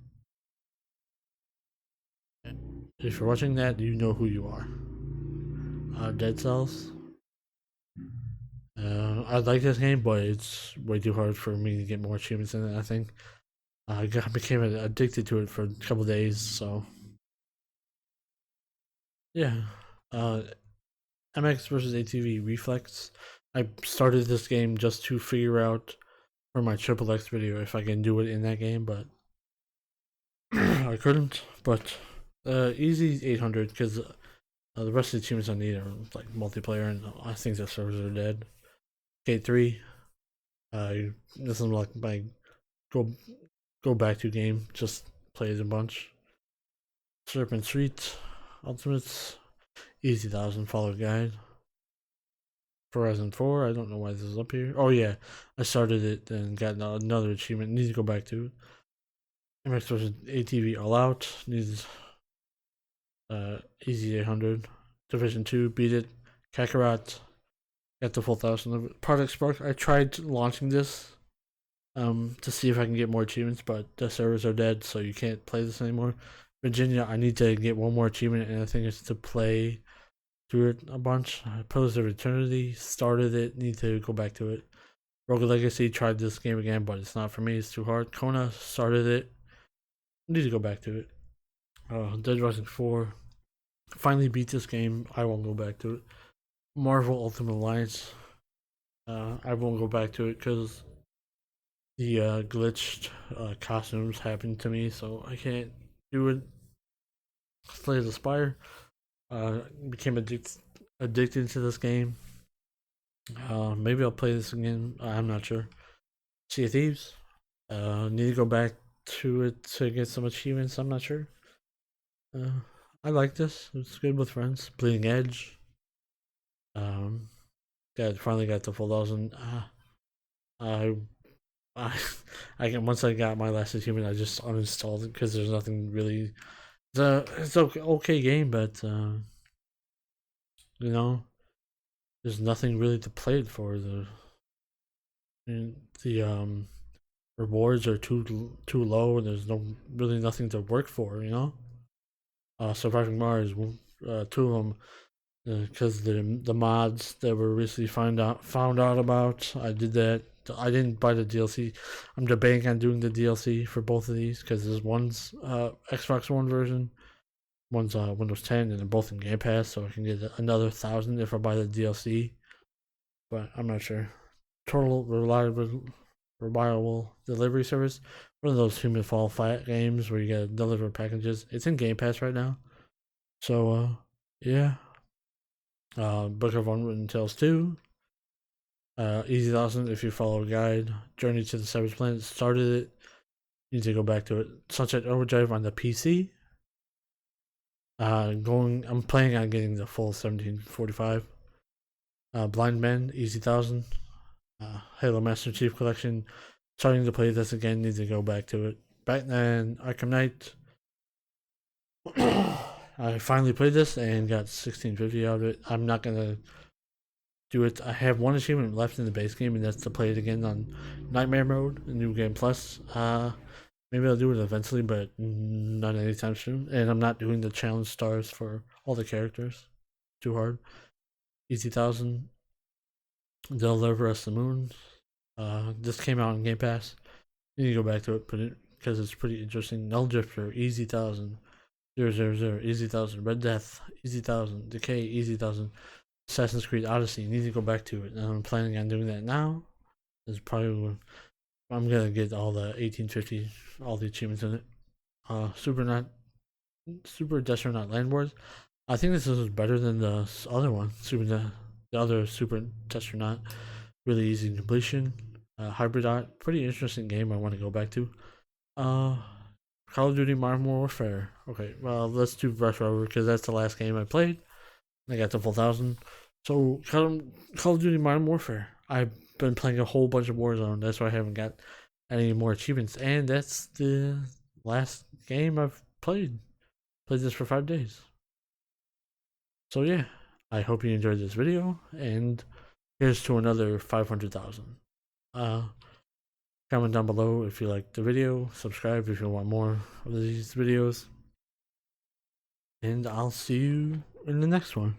If you're watching that, you know who you are. Dead Cells. I like this game, but it's way too hard for me to get more achievements in it, I think. I became addicted to it for a couple days, so yeah. MX versus ATV Reflex. I started this game just to figure out for my Triple X video if I can do it in that game, but I couldn't. But easy 800 because the rest of the achievements I need are like multiplayer, and I think the servers are dead. K3. This is like my go back to game. Just play it a bunch. Serpent Street Ultimates. Easy 1,000. Follow guide. Horizon 4. I don't know why this is up here. Oh yeah, I started it and got another achievement. Need to go back to it. MX versus ATV All Out. Needs easy 800. Division 2. Beat it. Kakarot. Got the full 1,000. Project Spark. I tried launching this to see if I can get more achievements, but the servers are dead, so you can't play this anymore. Virginia, I need to get one more achievement, and I think it's to play through it a bunch. Pillars of Eternity, started it, need to go back to it. Rogue Legacy, tried this game again, but it's not for me, it's too hard. Kona, started it, need to go back to it. Dead Rising 4, finally beat this game, I won't go back to it. Marvel Ultimate Alliance, I won't go back to it because the glitched costumes happened to me, so I can't do it. Slay the Spire, became addicted to this game. Maybe I'll play this again. I'm not sure. Sea of Thieves. Need to go back to it to get some achievements. I'm not sure. I like this. It's good with friends. Bleeding Edge. Finally got the full 1,000. Once I got my last achievement, I just uninstalled it because there's nothing really. It's an okay game, but you know, there's nothing really to play it for. The rewards are too low, and there's really nothing to work for. You know, Surviving Mars, 2 of them, because the mods that were recently found out about. I did that. I didn't buy the DLC. I'm debating on doing the DLC for both of these because there's one's Xbox One version, one's Windows 10, and they're both in Game Pass, so I can get another 1,000 if I buy the DLC. But I'm not sure. Total reliable delivery service. One of those human fall flat games where you gotta deliver packages. It's in Game Pass right now. So yeah. Book of Unwritten Tales 2. Easy 1,000 if you follow a guide. Journey to the Savage Planet, started it. Need to go back to it. Sunset Overdrive on the PC. I'm planning on getting the full 1745. Blind Men, easy 1,000. Halo Master Chief Collection. Starting to play this again, need to go back to it. Batman Arkham Knight. I finally played this and got 1650 out of it. I'm not gonna do it. I have one achievement left in the base game, and that's to play it again on Nightmare Mode, New Game Plus. Maybe I'll do it eventually, but not anytime soon. And I'm not doing the challenge stars for all the characters. Too hard. Easy 1000. Deliver Us the Moon. This came out in Game Pass. You need to go back to it, because it's pretty interesting. Null Drifter, Easy 1000. 000, Easy 1000. Red Death, Easy 1000. Decay, Easy 1000. Assassin's Creed Odyssey, you need to go back to it. And I'm planning on doing that now. It's probably when I'm gonna get all the 1850, all the achievements in it. Super Destronaut Landlords. I think this is better than the other one. The other Super Destronaut. Really easy completion. Hybrid Art, pretty interesting game I want to go back to. Call of Duty Modern Warfare. Okay, well, let's do Rush Rover because that's the last game I played. I got the full 1000. So, Call of Duty Modern Warfare. I've been playing a whole bunch of Warzone. That's why I haven't got any more achievements. And that's the last game I've played. Played this for 5 days. So, yeah. I hope you enjoyed this video. And here's to another 500,000. Comment down below if you liked the video. Subscribe if you want more of these videos. And I'll see you in the next one.